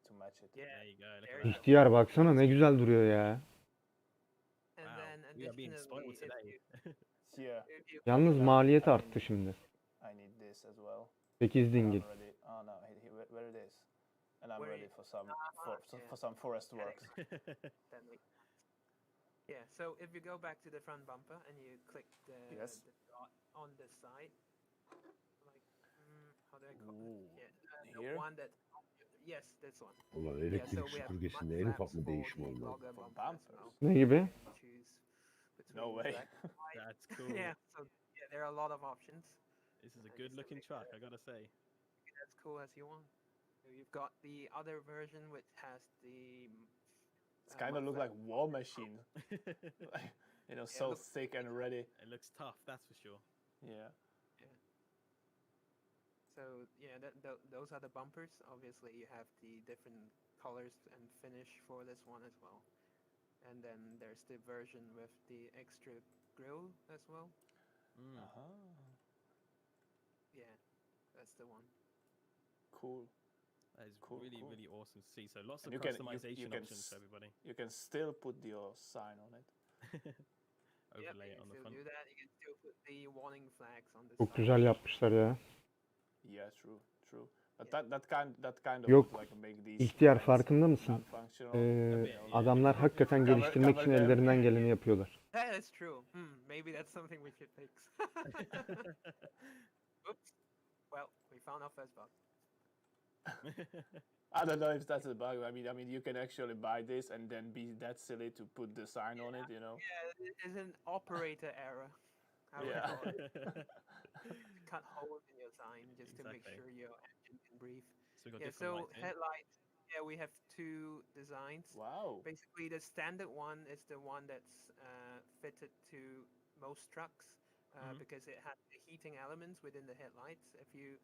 to match it. Yeah. There you go. Look There at you that. İhtiyar baksana ne güzel duruyor ya. And Wow, then we are being additionally, spoiled today. Here if you Yalnız click maliyet arttı şimdi. I need this as well. 8 And dingil. I'm ready. Oh no, where it is? And I'm Where ready it- for some yeah. for some forest Got it. works. that makes sense. Yeah, so if you go back to the front bumper and you click the dot on the side, like, how do I call it? Ooh, Yeah, here? the one that, yes, this one. Ulan Yeah, elektrik so we have süpürgesinde mud en flaps ufak mı for değişim the olmaz? logger For bumper as bumpers? well. Ne gibi? You can choose No between way. black and white. That's cool. Yeah, so yeah, there are a lot of options. This is a good looking truck, I gotta say. As cool as you want. So you've got the other version which has the It's kind of look like War Machine. Like, you know, so looks thick and ready. It looks tough, that's for sure. Yeah. So yeah, those are the bumpers. Obviously, you have the different colors and finish for this one as well. And then there's the version with the extra grill as well. Uh-huh. Yeah, that's the one. Cool. That is Cool, really, cool. really awesome to see. So lots And of customization options for everybody. You can still put your sign on it. Overlay you it can on the still front. do that. You can still put the warning flags on the Çok side. güzel yapmışlar ya. Yeah, true. But that kind of Yok, would, like make these İhtiyar lines farkında mısın? non-functional. Adamlar hakikaten geliştirmek için ellerinden geleni yapıyorlar. That is true. Maybe that's something we should fix. Oops. Well, we found our first bug. I don't know if that's a bug. I mean, you can actually buy this and then be that silly to put the sign on it, you know? Yeah, it is an operator error. I would Yeah. call it. Cut holes in your sign just to make Exactly. sure your engine can breathe. So we've got Yeah, different so lights here. headlights. Yeah, we have two designs. Wow. Basically, the standard one is the one that's fitted to most trucks because it has the heating elements within the headlights. If you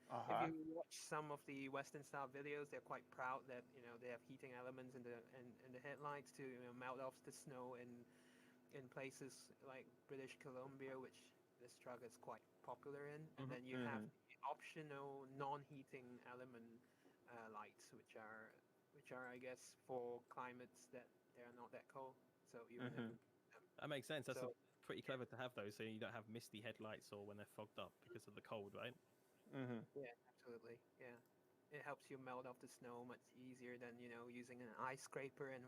watch some of the Western style videos, they're quite proud that they have heating elements in the headlights to melt off the snow in places like British Columbia, which this truck is quite popular in. And then you have the optional non-heating element lights, which are I guess for climates that they're not that cold. So you would never. That makes sense. That's So- pretty clever to have those, so you don't have misty headlights or when they're fogged up because of the cold, right? Yeah, absolutely. Yeah, it helps you melt off the snow much easier than using an ice scraper and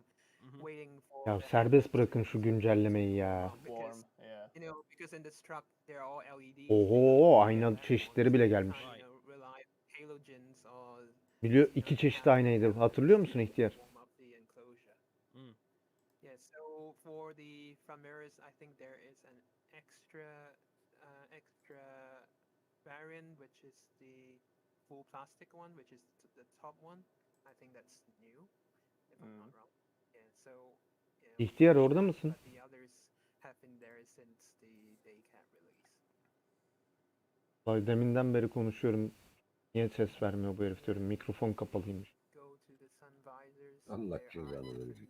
waiting for. Ya the serbest headlights bırakın to şu güncellemeyi ya. Warm, because yeah. because in this truck they're all LEDs. Oho, ayna çeşitleri bile gelmiş. Rely halogens or Biliyor, iki çeşit aynaydı. Hatırlıyor musun ihtiyar? warm up the enclosure. Yeah, so for the front mirrors, I think there is an extra variant, which is the full plastic one, which is the top one. I think that's new, if I'm not wrong. Yeah, so İhtiyar orada mısın? but the others have been there since the Daycat release. Vay, deminden beri konuşuyorum. Niye ses vermiyor bu herif diyorum. Mikrofon kapalıymış. Go to the sun visors. Allah there are cezanı verecek.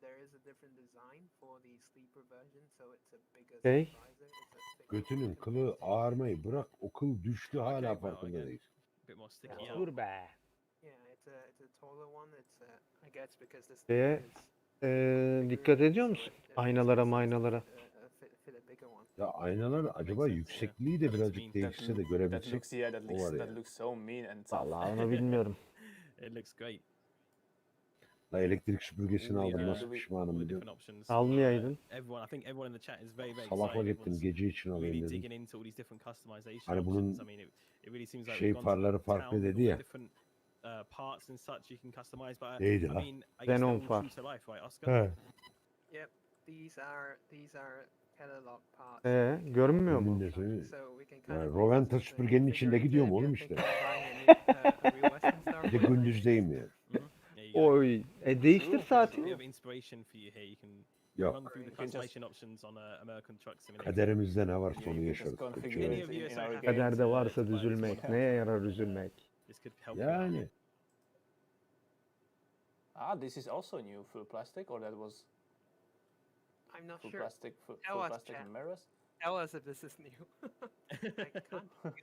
there is a different design for the sleeper version, so it's a bigger Okay. sun visor. It's a bigger Götünün looking kılı visor. ağarmayı bırak. O kıl düştü hala Okay, well, farkında again, değil. a bit more sticky Yeah. out. Dur be. Yeah, it's a taller one. It's I guess because the Şeye, sleeper is dikkat bigger, ediyor so musun? it Aynalara makes sense to maynalara. fit a bigger one. Ya aynalar acaba sense, yüksekliği de yeah. birazcık değişse de That görebilsek. looks, o var ya. that looks so mean and tough. Vallahi onu bilmiyorum. It looks great. La elektrik süpürgesini All the, aldım, nasıl all the pişmanım all the biliyor different musun? options. Almayaydın. I think everyone in the chat is very, very Salaklık excited. ettim, Everyone's gece için alayım really dedim. digging into all these different customization Hani bunun options. I mean, it really seems like şey we've gone to farları farklı town with dedi all the ya. different parts and such you can customize. But Neydi I la? mean, I guess they're Xenon all far. true to life, right, Oscar? He. Yep, these are catalog parts. Görünmüyor mu? Emin de söyleyeyim. So we can Yani kind of Roventa use this to süpürgenin figure içinde into gidiyorum if you're oğlum işte. thinking of buying a real Western Star Bir de wheel. gündüzdeyim yani. There you go. Oy. Değiştir A bit saati. of inspiration for you here. You can Yok. run through the You can just- customization options on American Truck Simulator. Kaderimizde ne var Yeah, sonu you can yaşarız. just configure Türkçe'de. Any it of you in are so our happy game. Kaderde to varsa buy this üzülmek. one. Neye yarar üzülmek? This could help you out. Yani. This is also new, full plastic, or that was I'm not full sure. plastic, Tell full us, plastic chat. mirrors? Tell us if this is new. I can't really remember.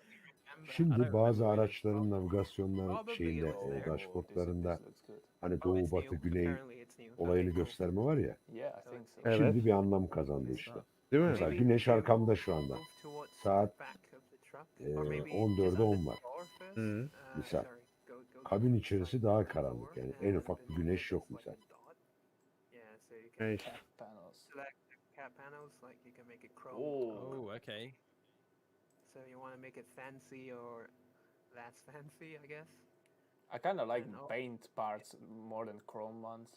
I Şimdi don't bazı remember. araçların navigasyonlar Probably şeyinde, it was there. dashboardlarında This looks good. hani Oh, doğu, it's batı, new. güney Apparently it's new. olayını Okay, cool. gösterme var ya. Yeah, I think so. Evet. Şimdi bir anlam kazandı işte. Değil mi? Mesela Maybe güneş we arkamda şu anda. move towards the Saat, back of the truck, or maybe 14'e just 10 under var. the door first. Hı. Misal. Sorry, go Kabin to the içerisi side daha of the karanlık. door Yani and en ufak bir beneath güneş it yok is like misal. a dot. Yeah, so you can Neyse. Cat panels. select the cat panels, like you can make it chrome. Oh, Oh, okay. So you want to make it fancy or less fancy, I guess. I kind of like And all- paint parts more than chrome ones.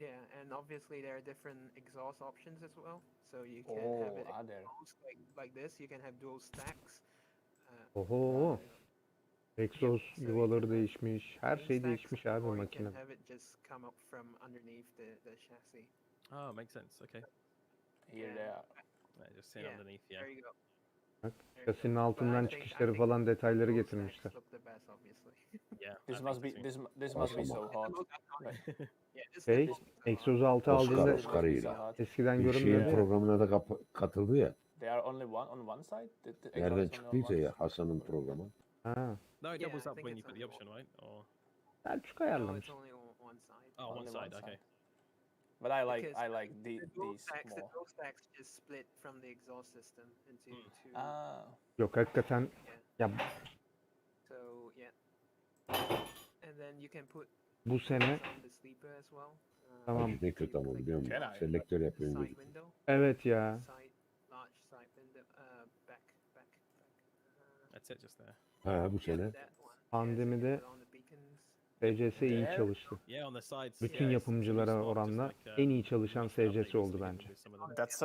Yeah, and obviously there are different exhaust options as well. So you can have it Are there? exposed like this. You can have dual stacks. Oho. Egzoz So you yuvaları can have değişmiş. Her twin şey stacks, değişmiş abi or you can makinede. have it just come up from underneath the chassis. Oh, makes sense. Okay. Here they Yeah. are. Yeah, just sitting Yeah, underneath. Yeah. There you go. Bak, There you şasinin go. But altından I çıkışları think falan the detayları dual getirmişler. stacks look the best, obviously. Yeah. This I must be think so too. this must be so Basamak. hot. Yeah, this Şey, must be so hot. egzozu altı Oscar, aldığında This Oscar must be iyi so lan. hot. eskiden Bir şeyin görünmüyordu ya. programına da katıldı ya. They are only on one side. The exhaust Nereden is only on çıktıysa one ya side? Hasan'ın programı. Ha, No, it Yeah, doubles I up think when it's you put the only option, right? Or Selçuk No, ayarlamış. it's only on one side. oh, one Only side. one Okay. side. But I like Because the dual these stacks, the more. dual stacks just split from the exhaust system into two. Ah, Yok hakikaten ya So yeah. And then you can put bu sene this on the sleeper as well. Tamam. Ne kötü ama biliyor musun? Can I? Selektör The yapıyorsun side gözüküyor. window. evet ya. Side, large side window. Back. That's it, just there. Ha bu Yeah, sene. that one. Pandemide Yeah, so you put on the beacons. SCS iyi There. çalıştı. Yeah, on the sides. Bütün yeah, it's yapımcılara smart, just oranla like, en iyi çalışan recent update SCS oldu recently bence. with some of them. that's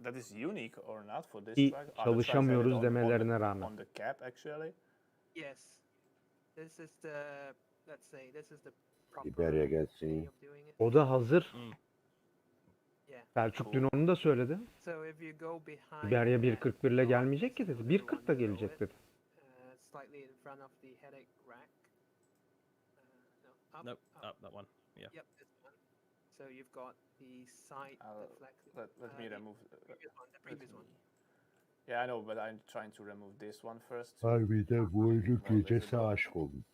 that is unique or not for this Ki track? Are the tracks have it çalışamıyoruz demelerine rağmen. on the cap actually? Yes. This is the, let's say, this is the proper İberya way gelsin. of doing it. O da hazır. Yeah. Selçuk dün onu da söyledi. So if you go behind İberya that 1.41 ile door, gelmeyecek ki this dedi. is the 1.40 da one below gelecek it, dedi. slightly in front of the headache rack. No, up, Nope, up that one. Yeah. Yep, this one. So you've got the side deflector. Let me remove. Previous one, the let previous one. me- Yeah, I know, but I'm trying to remove this one first. Harbiden bu oyunun Well, there's gecesi a door. aşık oldum.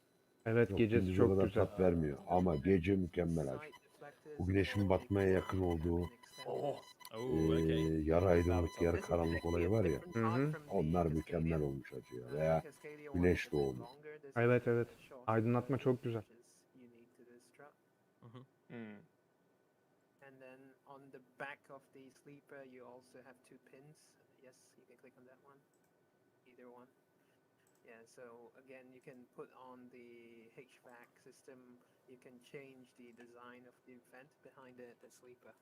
Evet Yok, gecesi gündüz o çok kadar güzel. tat vermiyor. Ama gece mükemmel aşk. Side deflectors Bu güneşin or batmaya exhaust yakın olduğu have been extended. Oh, Oh, okay. yarı aydınlık, yarı This is karanlık actually olayı a var ya. different part Hı hı. from the Onlar Cascadia. mükemmel olmuş acı ya. Veya Cascadia one güneş is a bit doğumu. longer. This Evet, is a evet. short, Aydınlatma çok güzel. which is unique to this truck. mm. And then on the back of the sleeper, you also have two pins. Yes, you can click on that one. Either one. Yeah, so again, you can put on the HVAC system. You can change the design of the vent behind the sleeper.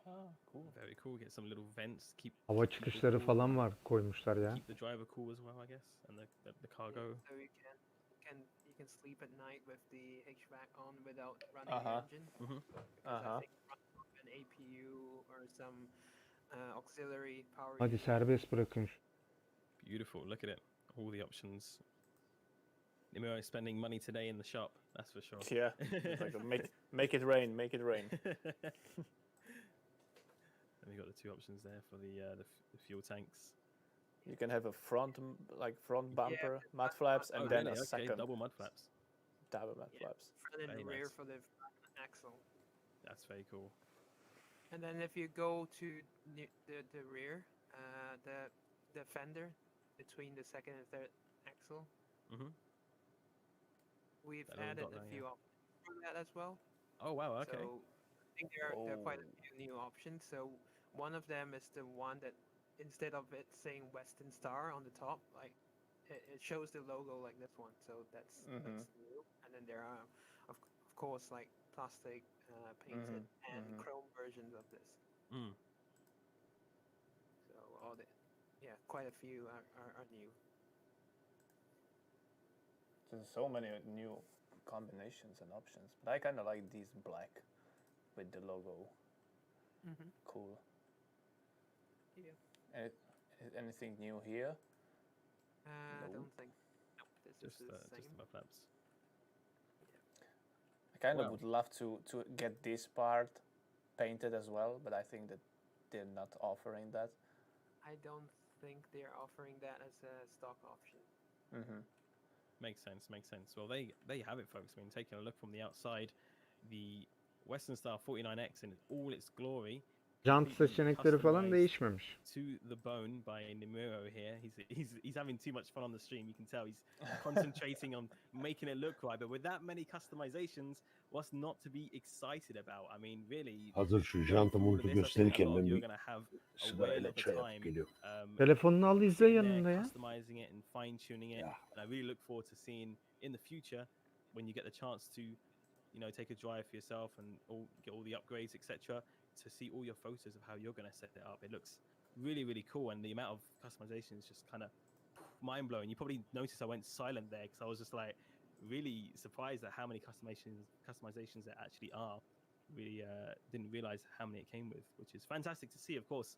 Ah, cool. Very cool. Get some little vents. Keep Hava people çıkışları cool, falan var koymuşlar ya. Keep the driver cool as well, I guess, and the cargo. Yeah, so you can sleep at night with the HVAC on without running the Uh-huh. engine. Mhm. Because Uh-huh. I think an APU or some auxiliary power Hadi unit. serbest bırakın. Beautiful. Look at it. All the options. Nimiro is spending money today in the shop. That's for sure. Yeah, it's like make it rain, make it rain. And we got the two options there for the fuel tanks. You can have a front Yeah, bumper, mud flaps, and Oh, then really? a Okay, second double mud flaps. double mud Yeah. flaps. Front and Very rear nice. for the front axle. That's very cool. And then if you go to the rear, the fender between the second and third axle, Mhm. we've That little added dot a there, few yeah. options for that as well. Oh wow. Okay. So I think there are quite a Oh. few new options. So one of them is the one that instead of it saying Western Star on the top, like it shows the logo like this one. So that's new. And then there are of course like plastic painted and chrome versions of this. Mm. So quite a few are new. There's so many new combinations and options, but I kind of like these black with the logo. Mm-hmm. Cool. Yeah. Anything new here? I No. don't think. No, this Just is the just same. the mud flaps. I kind of Wow. would love to get this part painted as well, but I think that they're not offering that. I don't think they're offering that as a stock option. Mm-hmm. Makes sense. Makes sense. Well, there you have it, folks. I mean, taking a look from the outside, the Western Star 49X in all its glory. Jant completely seçenekleri falan customized değişmemiş. To the bone by Nimiro here. He's having too much fun on the stream. You can tell he's concentrating on making it look right. But with that many customizations, what's not to be excited about? I mean, really. Hazır şu going jantı through all montu of this, I think a gösterirken lot of ben you are bir going to have a whale sırayla of a çay yapıp time. geliyorum. Telefonunu al izle sitting there, yanında ya. customizing it and fine tuning it. Yeah. And I really look forward to seeing in the future when you get the chance to, take a drive for yourself and get all the upgrades, etc. To see all your photos of how you're going to set it up. It looks really, really cool, and the amount of customization is just kind of mind blowing. You probably noticed I went silent there because I was just like really surprised at how many customizations there actually are. Really didn't realize how many it came with, which is fantastic to see. Of course,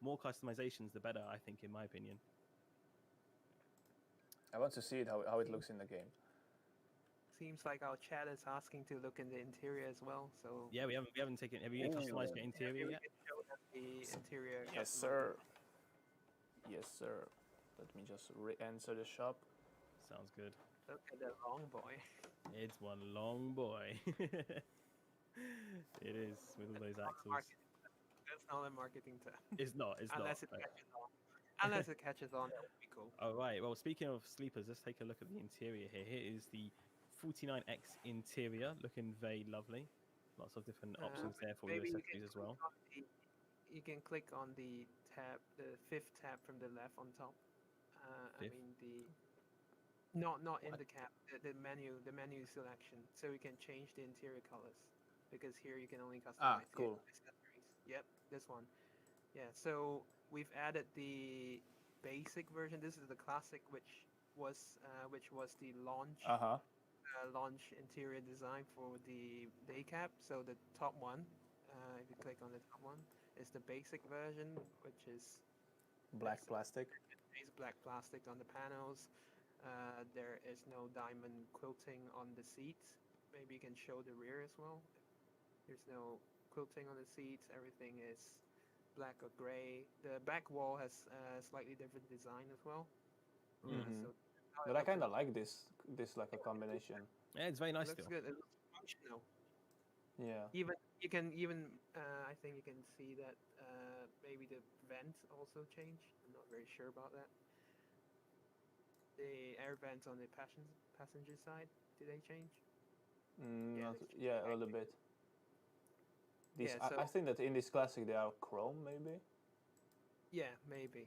more customizations, the better, I think, in my opinion. I want to see it how it looks in the game. Seems like our chat is asking to look in the interior as well. So Yeah, we haven't taken. Have you customized your interior we yet? can show them the interior. Yes, sir. Yes, sir. Let me just re-enter the shop. Sounds good. Look at the long boy. It's one long boy. It is with all those axles. That's not a marketing term. It's not. It's Unless not. it catches on. Unless it catches on, that would be cool. All right. Well, speaking of sleepers, let's take a look at the interior here. Here is the 49X interior, looking very lovely. Lots of different options there for your Maybe you accessories as well. You can click on the tab, the 5th tab from the left on top. I Fifth? mean not in the cap, the menu selection, so you can change the interior colors. Because here you can only customize the cool. accessories. Yep, this one. Yeah, so we've added the basic version. This is the classic, which was the launch launch interior design for the day cap. So the top one, if you click on the top one, is the basic version, which is Black plastic. is black plastic on the panels. There is no diamond quilting on the seats. Maybe you can show the rear as well. There's no quilting on the seats. Everything is black or gray. The back wall has a slightly different design as well. So But I kind of like this like a combination. Yeah, it's very nice. It looks Still. good. It looks functional. Yeah. Even you can even I think you can see that maybe the vents also change. I'm not very sure about that. The air vents on the passenger side, do they change? Yeah, a little bit. These, Yeah, I think that in this classic they are chrome, maybe. Yeah, maybe.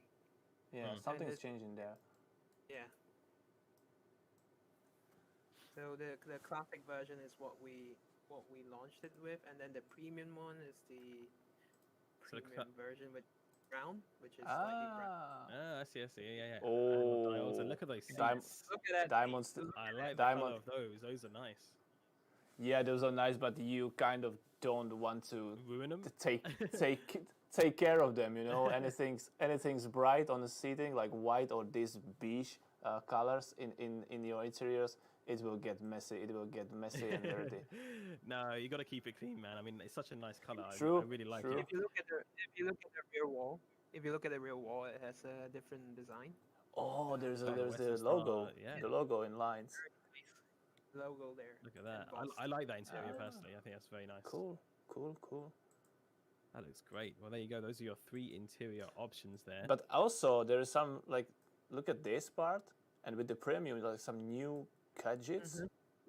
Yeah, something's changing there. Yeah. So the classic version is what we launched it with, and then the premium one is the So the premium version with brown, which is slightly brown. Ah, I see. Yeah. Oh, Dials, and look at those Dim- seats. Look at that. diamonds. I like the Diamond. color of those. Those are nice. Yeah, those are nice, but you kind of don't want to Ruin them. take care of them. You know, anything's bright on the seating, like white or this beige colors in your interiors, it will get messy. It will get messy and dirty. No, you got to keep it clean, man. I mean, it's such a nice color. True, I really like true. it. If you look at the rear wall, it has a different design. Oh, there's the Western logo. Star, yeah. The logo in lines. Logo there. Look at that. embossed. I like that interior personally. I think that's very nice. Cool. That looks great. Well, there you go. Those are your 3 interior options there. But also there is some, like, look at this part, and with the premium, like some new gadgets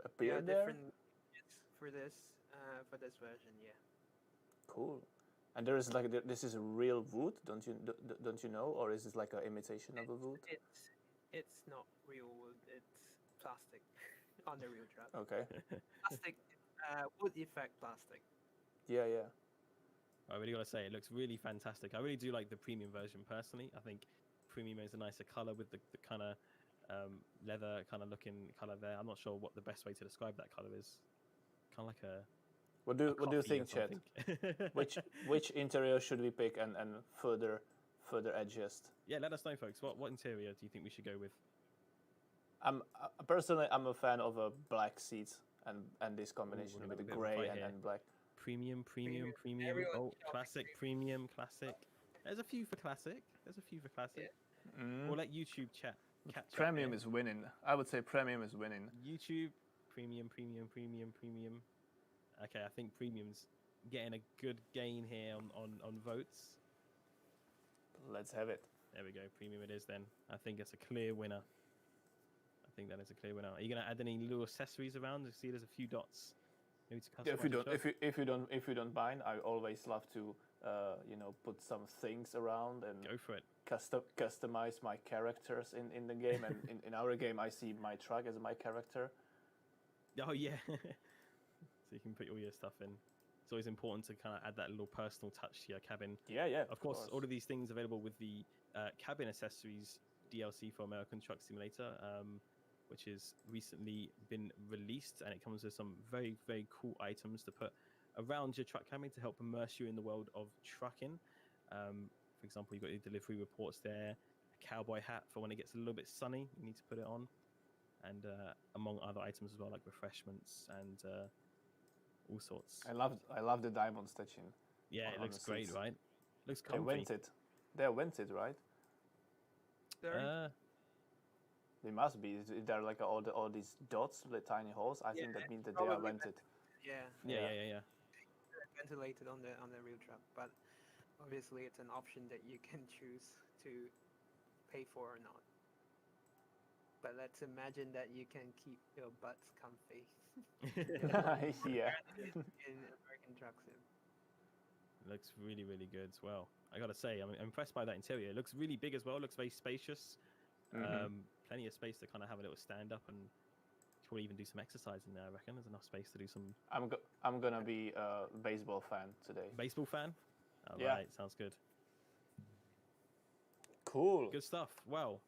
appear there. Different for this version. Yeah. Cool. And there is like this is real wood, don't you know, or is it like an imitation of a wood? It's not real wood. It's plastic on the real truck. Okay. Plastic, wood effect plastic. Yeah. I really gotta say, it looks really fantastic. I really do like the premium version personally. I think premium is a nicer color with the kind of leather kind of looking color there. I'm not sure what the best way to describe that color is. Kind of like a. What do you coffee or think, Chet? something. which interior should we pick and further adjust? Yeah, let us know, folks. What interior do you think we should go with? Personally, I'm a fan of a black seats and this combination we're with the gonna have a bit of a gray fight here. and black. Premium. Everyone's Oh, shouting classic, premium, classic. There's a few for classic. We'll let YouTube chat. Catch up Premium there. is winning. I would say premium is winning. YouTube, premium. Okay, I think premium's getting a good gain here on votes. Let's have it. There we go, premium it is then. I think it's a clear winner. I think that is a clear winner. Are you gonna add any little accessories around? You see there's a few dots. Maybe to customize If you don't mind, I always love to put some things around and go for it. customize my characters in the game. And in our game, I see my truck as my character. Oh yeah. So you can put all your stuff in. It's always important to kind of add that little personal touch to your cabin. Yeah. Of course, all of these things available with the cabin accessories DLC for American Truck Simulator, which has recently been released, and it comes with some very, very cool items to put around your truck cabin to help immerse you in the world of trucking. For example, you've got your delivery reports there, a cowboy hat for when it gets a little bit sunny, you need to put it on, and among other items as well, like refreshments and all sorts. I love the diamond stitching. Yeah, on- it on looks the great, seats. right? Looks They comfy. went it. They went it, right? Sorry? They must be. If they're like all these dots, the tiny holes, I think that means that they are probably vented. Yeah, Yeah. ventilated on the real truck, but obviously it's an option that you can choose to pay for or not. But let's imagine that you can keep your butts comfy Yeah. in American Truck Sim. Looks really, really good as well. I gotta say, I'm impressed by that interior. It looks really big as well. It looks very spacious. Plenty of space to kind of have a little stand up and probably even do some exercise in there. I reckon there's enough space to do some. I'm gonna be a baseball fan today. Baseball fan? All Yeah. right, sounds good. Cool. Good stuff. Well,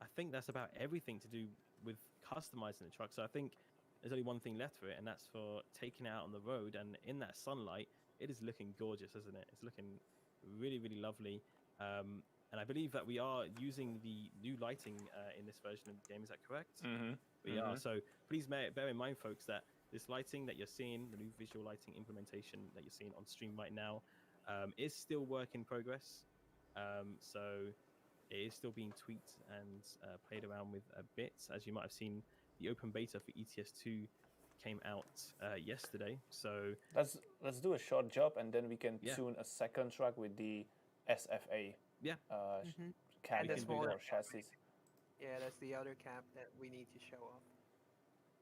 I think that's about everything to do with customizing the truck. So I think there's only one thing left for it, and that's for taking it out on the road. And in that sunlight, it is looking gorgeous, isn't it? It's looking really, really lovely. And I believe that we are using the new lighting in this version of the game. Is that correct? We are. So please bear in mind, folks, that this lighting that you're seeing, the new visual lighting implementation that you're seeing on stream right now, is still work in progress. So it is still being tweaked and played around with a bit. As you might have seen, the open beta for ETS2 came out yesterday. So let's do a short job, and then we can Yeah. tune a second truck with the SFA. Yeah. Cab And the and smaller or chassis. Yeah, that's the other cap that we need to show off.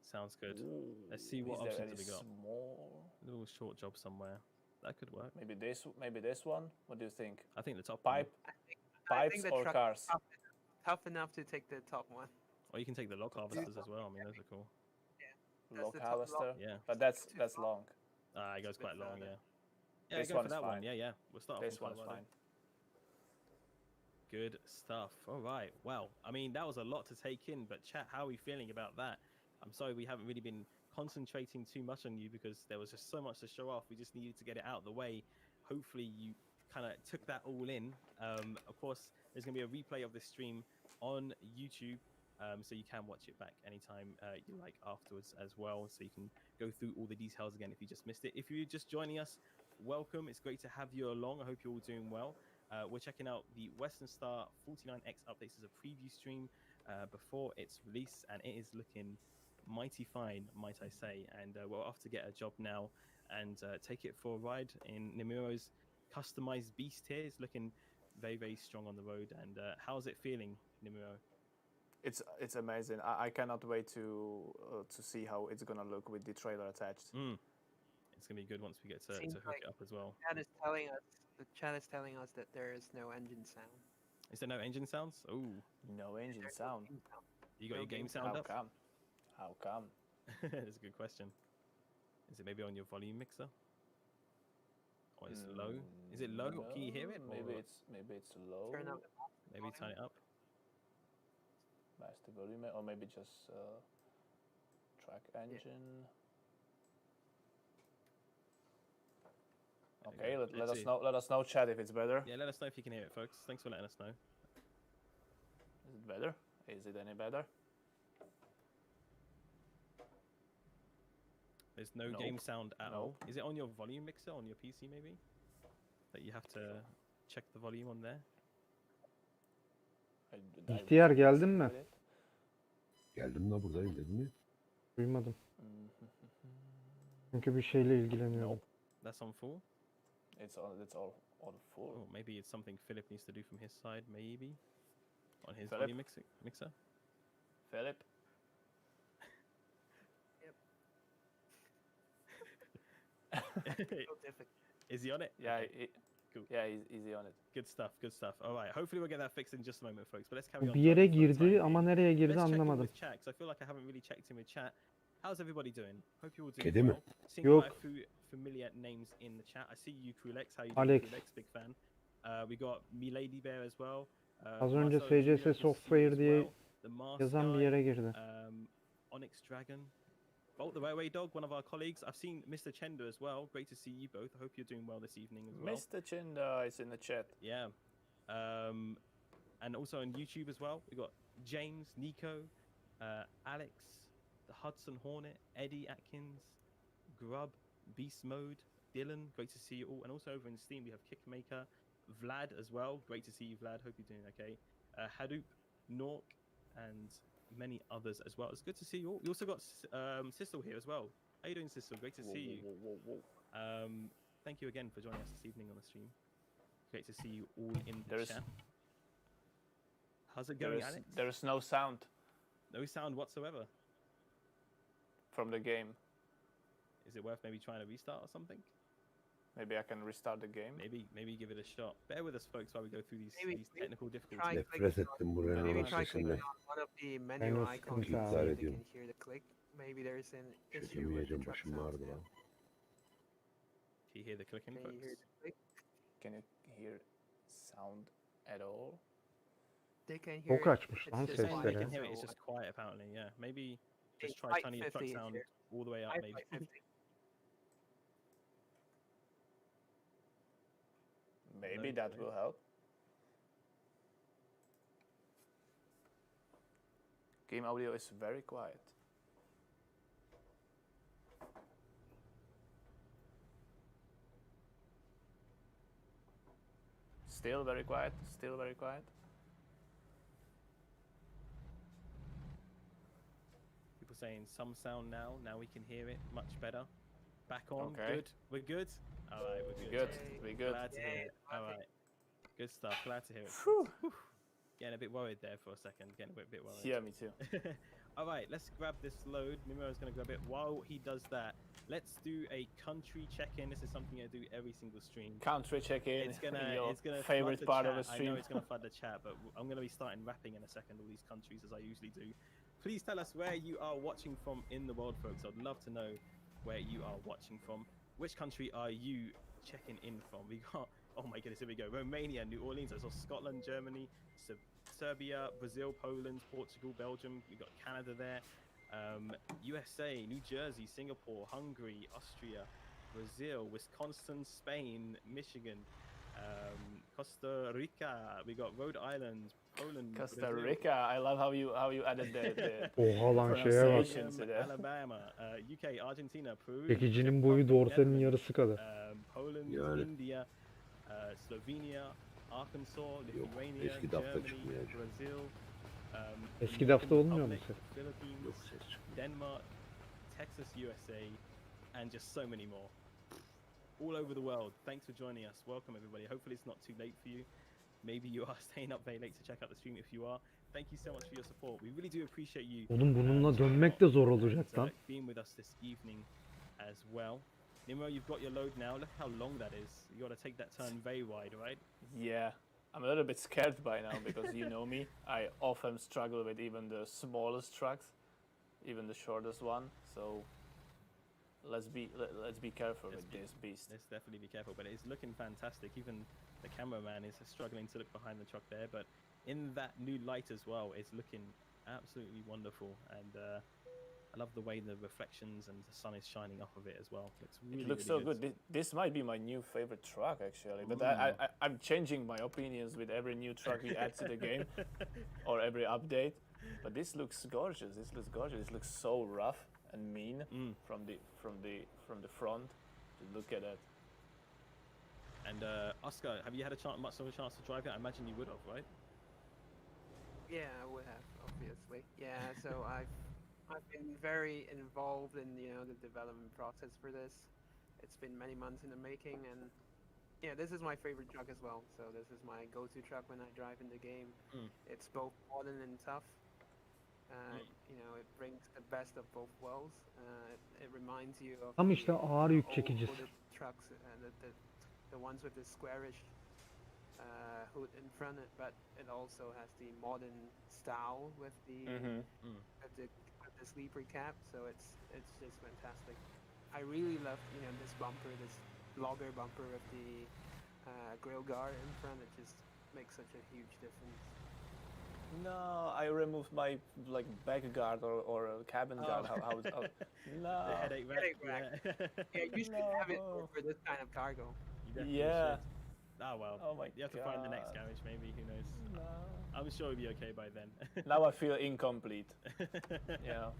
sounds good. Ooh, Let's see what is there options any have we got. Small? A little short job somewhere. That could work. Maybe this one. What do you think? I think the top Pipe, I think pipes the or truck cars? is tough enough to take the top one. Or you can take the lock harvesters as well. I mean, those are cool. That's Lock the top harvester. lock. Yeah. But that's long. It goes a bit quite long, further. yeah. Yeah, This go for one's that one. fine. Yeah. We'll start off This in one's Colorado. fine. Good stuff. All right. Well, I mean, that was a lot to take in, but chat, how are we feeling about that? I'm sorry we haven't really been concentrating too much on you because there was just so much to show off. We just needed to get it out of the way. Hopefully you kind of took that all in. Of course, there's going to be a replay of this stream on YouTube, so you can watch it back anytime you like afterwards as well, so you can go through all the details again if you just missed it. If you're just joining us, welcome. It's great to have you along. I hope you're all doing well. We're checking out the Western Star 49X updates as a preview stream before its release, and it is looking mighty fine, might I say. And we're off to get a job now and take it for a ride in Nemiro's customized beast here. It's looking very, very strong on the road. And how's it feeling, Nemiro? It's amazing. I cannot wait to see how it's gonna look with the trailer attached. It's gonna be good once we get to Seems hook like it up as well. The chat is telling us that there is no engine sound. Is there no engine sounds? Oh, No engine There's sound. no engine sound. you got No your game game sound How up? come? How come? That's a good question. Is it maybe on your volume mixer? Or is it low? Is it low? Can you hear it? Maybe Or it's low. Turn up maybe turn it up. Master volume, or maybe just track engine. There you Okay, go. let Let's us see. know. Let us know, chat, if it's better. Yeah, let us know if you can hear it, folks. Thanks for letting us know. Is it better? Is it any better? There's no Nope. game sound at all. Nope. Is it on your volume mixer on your PC maybe? That you have to check the volume on there? I İhtiyar geldin mi? with it. Geldim la buradayım dedim mi? Duymadım. Çünkü bir şeyle ilgileniyorum. That's on full? It's all full. Oh, maybe it's something Philip needs to do from his side, maybe? On his Philip? volume mixer? Philip. so difficult. Is he on it? Yeah, Okay, cool. Yeah, he's easy on it. Good stuff, good stuff. All right, hopefully we'll get that fixed in just a moment, folks. But let's carry on. Bir yere for the time girdi being. ama nereye girdi Let's check in anlamadım. with chat, 'cause I feel like I haven't really checked in with chat. How's everybody doing? Hope you're all doing Kedi mi? well. Seeing Yok. quite a few familiar names in the chat. I see you, Krulex. How you doing, Alex. Krulex? Big fan. We got Milady Bear as well. Az önce Marcel, you SCS know, to see Software as diye well, the Mars yazan bir guy, yere girdi. Onyx Dragon, Bolt the Railway Dog, one of our colleagues. I've seen Mr. Chender as well. Great to see you both. I hope you're doing well this evening as well. Mr. Chinda is in the chat. Yeah. And also on YouTube as well, we got James, Nico, Alex, the Hudson Hornet, Eddie Atkins, Grub, Beast Mode, Dylan. Great to see you all. And also over in Steam, we have Kickmaker, Vlad as well. Great to see you, Vlad. Hope you're doing okay. Hadoop, Nork, and many others as well. It's good to see you all. We also got Sissel here as well. How you doing, Sissel? Great to see you. Thank you again for joining us this evening on the stream. Great to see you all in the chat. How's it going, Alex? There is no sound. No sound whatsoever. From the game. Is it worth maybe trying to restart or something? Maybe I can restart the game. Maybe give it a shot. Bear with us, folks, while we go through these technical difficulties. Try Nefret ettim buranın maybe ana try sesine. clicking on one of the menu Ben o icons sıkıntı to see abi. if you ediyorum. can hear the click. Maybe there's an issue with the Çekemeyeceğim, truck başım sounds ağrıdı now. lan. Do you hear the clicking, Can you hear folks? the click? Can you hear sound at all? They can hear Çok it. açmış It's lan just Saying they sesleri. can hear it, it's so just quiet apparently, yeah. Maybe just Hey, try type turning the truck 50 sound here. all the way up, type maybe. like 50. Maybe No, that maybe. will help. Game audio is very quiet. Still very quiet. Still very quiet. People saying some sound now. Now we can hear it much better. Back on. Okay. Good. We're good. All right, we're good. Good. Yay. We good. Glad to hear Yay, it. All perfect. right. Good stuff. Glad to hear it. Phew. Whew. Getting a bit worried there for a second. Getting a bit worried. Yeah, me too. All right, let's grab this load. Mimo's going to grab it. While he does that, let's do a country check-in. This is something I do every single stream. Country check-in. It's gonna your flood favorite the part chat. of the I stream. know it's gonna flood the chat, but I'm gonna be starting rapping in a second. All these countries, as I usually do. Please tell us where you are watching from in the world, folks. I'd love to know where you are watching from. Which country are you checking in from? We got, oh my goodness, here we go. Romania, New Orleans. I saw Scotland, Germany, Serbia, Brazil, Poland, Portugal, Belgium. We got Canada there. USA, New Jersey, Singapore, Hungary, Austria, Brazil, Wisconsin, Spain, Michigan, Costa Rica. We got Rhode Island, Poland, Costa Brazil, Rica. I love how you added the Oha lan şeye bak. pronunciation. Belgium, Today. Alabama, UK, Argentina, Peru, Çekicinin Czech boyu Republic, dorsenin Netherlands, yarısı kadar. Poland, Yani. India, Slovenia, Arkansas, Lithuania, eski dafta Germany, çıkmayacak. Brazil, Eski Dominican dafta olmuyor mu Republic, ses? Philippines, Yok ses çıkmıyor. Denmark, Texas, USA, and just so many more. All over the world. Thanks for joining us. Welcome, everybody. Hopefully it's not too late for you. Maybe you are staying up very late to check out the stream. If you are, thank you so much for your support. We really do appreciate you. Oğlum bununla dönmek de zor olacak lan. Being with us this evening as well. Nimro, you've got your load now. Look how long that is. You got to take that turn very wide, right? Yeah, I'm a little bit scared by now because you know me. I often struggle with even the smallest trucks, even the shortest one. So let's be careful with this beast. Let's definitely be careful, but it's looking fantastic. Even the cameraman is struggling to look behind the truck there, but in that new light as well, it's looking absolutely wonderful. And I love the way the reflections and the sun is shining off of it as well. Looks really, It looks really so good. This might be my new favorite truck actually, but I'm changing my opinions with every new truck we add to the game or every update. But this looks gorgeous. This looks gorgeous. This looks so rough and mean from the front. Look at that. And Oscar, have you had much of a chance to drive it? I imagine you would have, right? Yeah, I would have, obviously. Yeah, so I've been very involved in the development process for this. It's been many months in the making, and yeah, this is my favorite truck as well. So this is my go-to truck when I drive in the game. It's both modern and tough. It brings the best of both worlds. It reminds you of Tam işte ağır yük old çekicisi. hooded trucks, the ones with the squarish hood in front, but it also has the modern style with the with the sleeper cap. So it's just fantastic. I really love this bumper, this logger bumper with the grill guard in front. It just makes such a huge difference. No, I removed my like back guard or a cabin guard. How no. The headache rack. Headache rack. Yeah, you should have it No. for this kind of cargo. You definitely Yeah. should. Oh well. Oh my You have to find the next God. garage, maybe. Who knows? No. I'm sure it'll be okay by then. Now I feel incomplete. Yeah.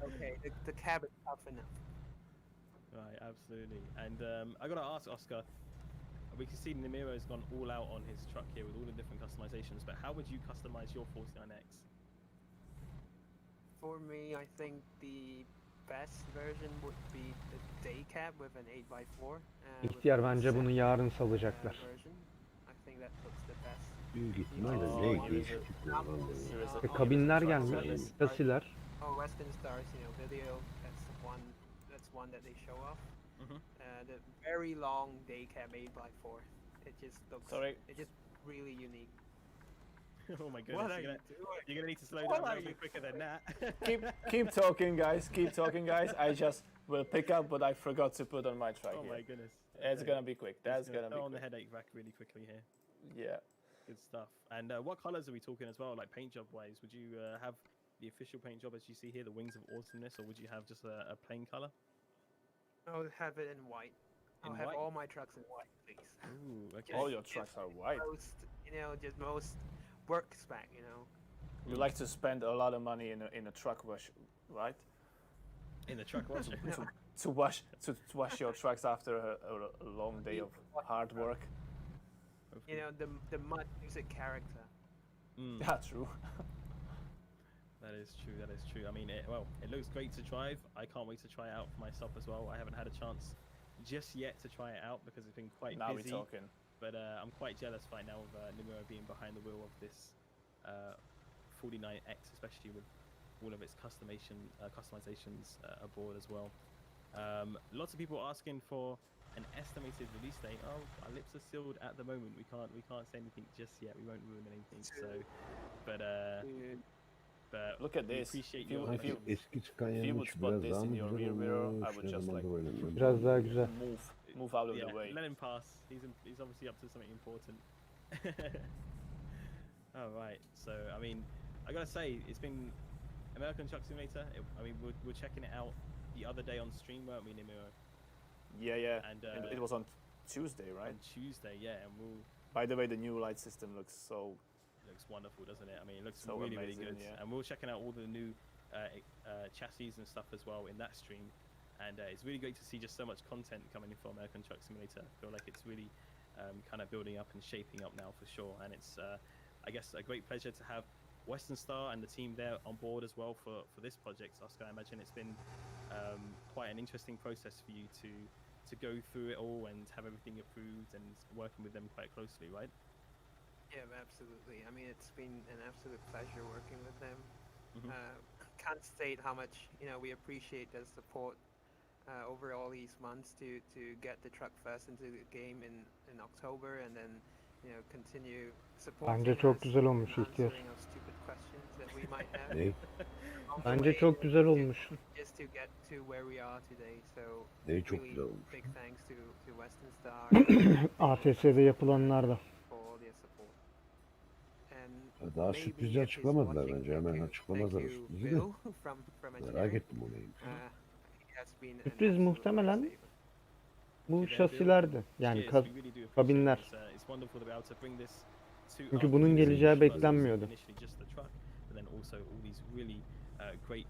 Okay, the cabin's tough enough. Right, absolutely. And I gotta ask Oscar. We can see Nemiro's gone all out on his truck here with all the different customizations. But how would you customize your 49X? For me, I think the best version would be the day cab with an 8x4. İhtiyar bence bunu yarın salacaklar. Version. I think that looks the best. Büyük ihtimalle Oh, ne yeah. değişiklikler var vallahi. There is a- Kabinler there is a gelmiş. truck service. Şasiler. Oh, Western Stars, video. That's one that they show off. Mhm. The very long day cab 8x4. It just looks. Sorry. It's just really unique. Oh my goodness! What are You're you gonna, doing? you're gonna need to slow What down a are little you bit quicker than that. Keep talking, guys. Keep talking, guys. I just will pick up what I forgot to put on my truck Oh here. my goodness! It's Okay. gonna be quick. That's Just gonna be throw on the quick. headache rack really quickly here. Yeah. Good stuff. And what colors are we talking as well? Like paint job wise, would you have the official paint job as you see here, the Wings of Awesomeness, or would you have just a plain color? I'll have it in white. I'll In have white? all my trucks in white, please. Ooh, okay. All your trucks are white. Most, just most work spec, You like to spend a lot of money in a truck wash, right? In the truck wash. To wash your trucks after a long day of hard work. The mud gives it character. Mm, Yeah, true. that is true. That is true. I mean, it looks great to drive. I can't wait to try it out for myself as well. I haven't had a chance just yet to try it out because it's been quite Now busy. we're talking. But I'm quite jealous right now of Nimura being behind the wheel of this 49X, especially with all of its customizations aboard as well. Lots of people asking for an estimated release date. Oh, our lips are sealed at the moment. We can't say anything just yet. We won't ruin anything. So, but Look at we this. appreciate If you- your if Sanki you- eski çıkan if you would yanlış spot biraz this daha in mı your güzel rear mirror, olmuş? I would Ne just zamandır like- oynamıyorum. Biraz daha güzel. Move out of yeah, the way. let him pass. He's obviously up to something important. All right. So I mean, I gotta say it's been American Truck Simulator. We're checking it out the other day on stream, weren't we, Nimura? Yeah. And It was on Tuesday, right? on Tuesday, yeah, and By the way, the new light system looks so. it looks wonderful, doesn't it? I mean, it looks So really amazing, good. yeah. And we're checking out all the new chassis and stuff as well in that stream. And it's really great to see just so much content coming in for American Truck Simulator. I feel like it's really kind of building up and shaping up now for sure. And it's, I guess, a great pleasure to have Western Star and the team there on board as well for this project. Oscar, I imagine it's been quite an interesting process for you to go through it all and have everything approved and working with them quite closely, right? Yeah, absolutely. I mean, it's been an absolute pleasure working with them. Mhm. Can't state how much we appreciate their support over all these months to get the truck first into the game in October, and then continue supporting Bence çok us, güzel olmuş İhtiyar. answering our stupid questions that we might have. Ne? along the Bence way, çok güzel olmuş. just to get to where we are today. So Ne çok really güzel olmuş. big thanks to Western Star ATS'de yapılanlar da. for all their support. And Daha maybe sürprizi if he's açıklamadılar watching, bence. Hemen thank you, açıklamazlar thank you, sürprizi de. Bill from Merak engineering. ettim o neymiş. He has been an Sürpriz absolute muhtemelen lifesaver. bu şasilerdi. Yani Cheers, we really do appreciate kabinler. it. It's wonderful to be able to bring this to Çünkü our bunun users, geleceği not just beklenmiyordu. initially just the truck, but then also all these really great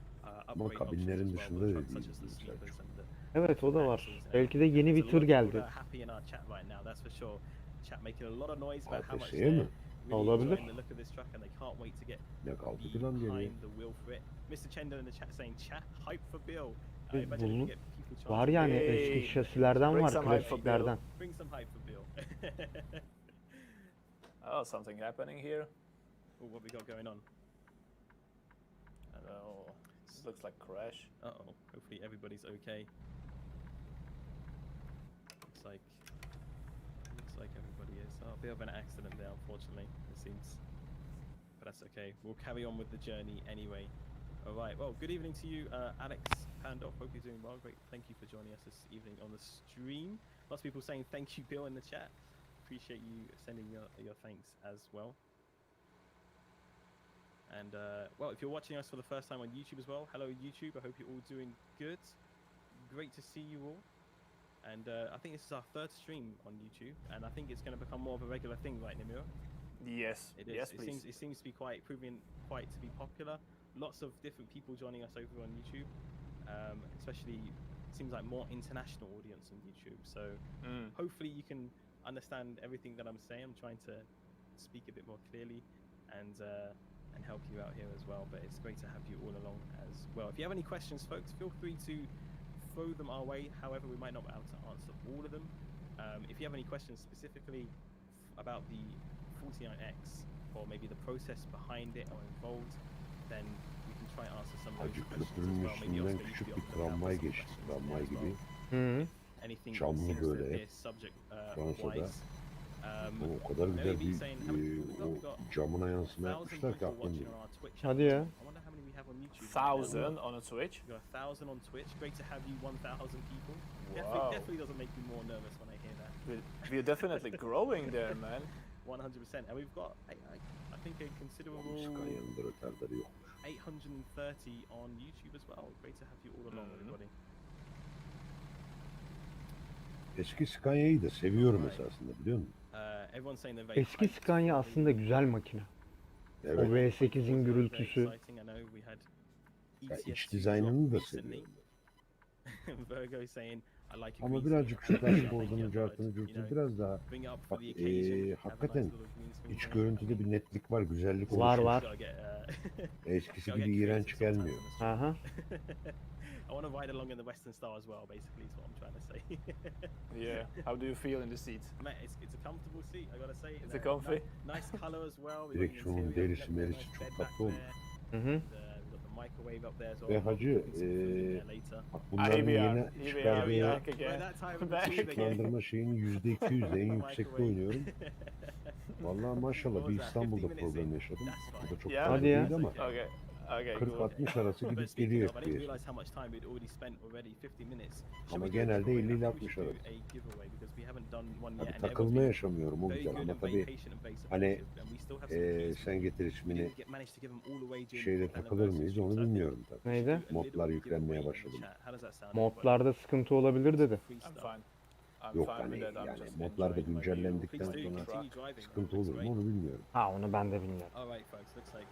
Ama upgrade kabinlerin options as well dışında with da trucks such as the değil sleepers çok. and the Evet o da var. axles and Belki de yeni bir There's a tür lot of people geldi. that are happy in our chat right now, that's for sure. Chat making a lot of noise about how much ATS'ye they're mi? really Olabilir. enjoying the look of this truck and they can't wait to get Ne kaldı ki lan geriye? behind the wheel for it. Mr. Chender in the chat saying chat hype for Bill. Biz Imagine if bunu- you get people chanting, Var yani Hey, eski şasilerden bring var, some hype for Bill. klasiklerden. bring some hype for Bill. Oh, something happening here. Oh, what we got going on? I don't know. This looks like crash. Uh-oh. Hopefully everybody's okay. Looks like everybody is. Oh, a bit of an accident there, unfortunately, it seems. But that's okay. We'll carry on with the journey anyway. All right. Well, good evening to you, Alex Pandolf. Hope you're doing well. Great. Thank you for joining us this evening on the stream. Lots of people saying thank you, Bill, in the chat. appreciate you sending your thanks as well. And well, if you're watching us for the first time on YouTube as well, hello YouTube. I hope you're all doing good. Great to see you all. And I think this is our third stream on YouTube, and I think it's going to become more of a regular thing, right, Nimir? Yes. It is. Yes, it please. seems to be proving quite to be popular. Lots of different people joining us over on YouTube. Especially, it seems like more international audience on YouTube. So hopefully you can understand everything that I'm saying. I'm trying to speak a bit more clearly and help you out here as well. But it's great to have you all along as well. If you have any questions, folks, feel free to throw them our way. However, we might not be able to answer all of them. If you have any questions specifically about the 49X or maybe the process behind it or involved, then we can try and answer some of those Hacı questions as köprünün well. Maybe üstünden also you küçük could bir be able to tramvay help us geçti. with Tramvay questions gibi. there as Hı. well. Anything that Camlı seems böyle to hep appear subject Fransa'da. wise. Ama o kadar güzel Maybe bir saying how many people we've o got. camına yansıma 1,000 yapmışlar ki people aklım watching değil. on our Twitch Hadi channel. ya. I wonder how many we have on YouTube. right now. 1,000 on a Twitch. We got 1,000 on Twitch. Great to have you, 1,000 people. Wow. Definitely doesn't make me more nervous when I hear that. We're definitely growing there, man. 100%. And we've got, I think, a considerable Scania'nın da rötarları yokmuş. 830 on YouTube as well. Great to have you all along, everybody. Eski Scania'yı da seviyorum esasında, biliyor musun? Everyone's saying they're very Eski hyped Scania for the- aslında güzel makine. Evet. O V8'in Very gürültüsü. exciting. I know we had Ya ETS iç 2 dizaynını da drop recently. seviyorum. Virgo saying I like Ama green birazcık screen. şu Thank you, dashboard'unu, I've cartını, heard, you cürtünü know, biraz daha bring it up for bak the occasion, have a nice hakikaten little green screen iç going. görüntüde bir netlik var, güzellik Var, oluşmuş. var. Gotta get, Eskisi gotta gibi get iğrenç creative sometimes gelmiyor. on this channel. Aha. I want to ride along in the Western style as well, basically, is what I'm trying to say. Yeah. How do you feel in the seat? Mate, it's a comfortable seat, I gotta say. Is it comfy? Nice colour as well. We've got the Direksiyonun interior, derisi we've got merisi nice çok bed back tatlı olmuş. there, Hı hı. we've got the microwave up there as well. Ve We'll hacı, put some food in there later. bak bunların yeni Here we are çıkardığı back By again. that time, of the Back stream again. ışıklandırma şeyinin %200 en yüksekte oynuyorum. Vallahi maşallah bir İstanbul'da problem yaşadım. Bu da çok Ya. fazla Hadi ya. değil ama Okay. Okay, cool. 40-60 arası But gidip speaking geliyor of, I didn't FPS. realize how much time we'd already spent already, 50 minutes. Should Ama we do a genelde giveaway? 50 ile I think 60 we should arası. do a giveaway because we haven't done one yet Tabii and takılma everyone's yaşamıyorum o been very güzel good ama and very tabii patient and very hani, supportive, and we still have some keys. sen getir We ismini didn't manage to give them all away during şeyde the takılır anniversary mıyız stream, onu so I think bilmiyorum tabii. we should Neyde? do a little Modlar yüklenmeye giveaway in the başladım. chat. How does that sound? Modlarda sıkıntı olabilir dedi. Free I'm stuff. fine. I'm Yok fine hani with that. I'm yani just modlar da enjoying my new güncellendikten Please do sonra continue driving. sıkıntı That's olur mu great. onu bilmiyorum. Ha onu ben de bilmiyorum. All right, folks. Looks like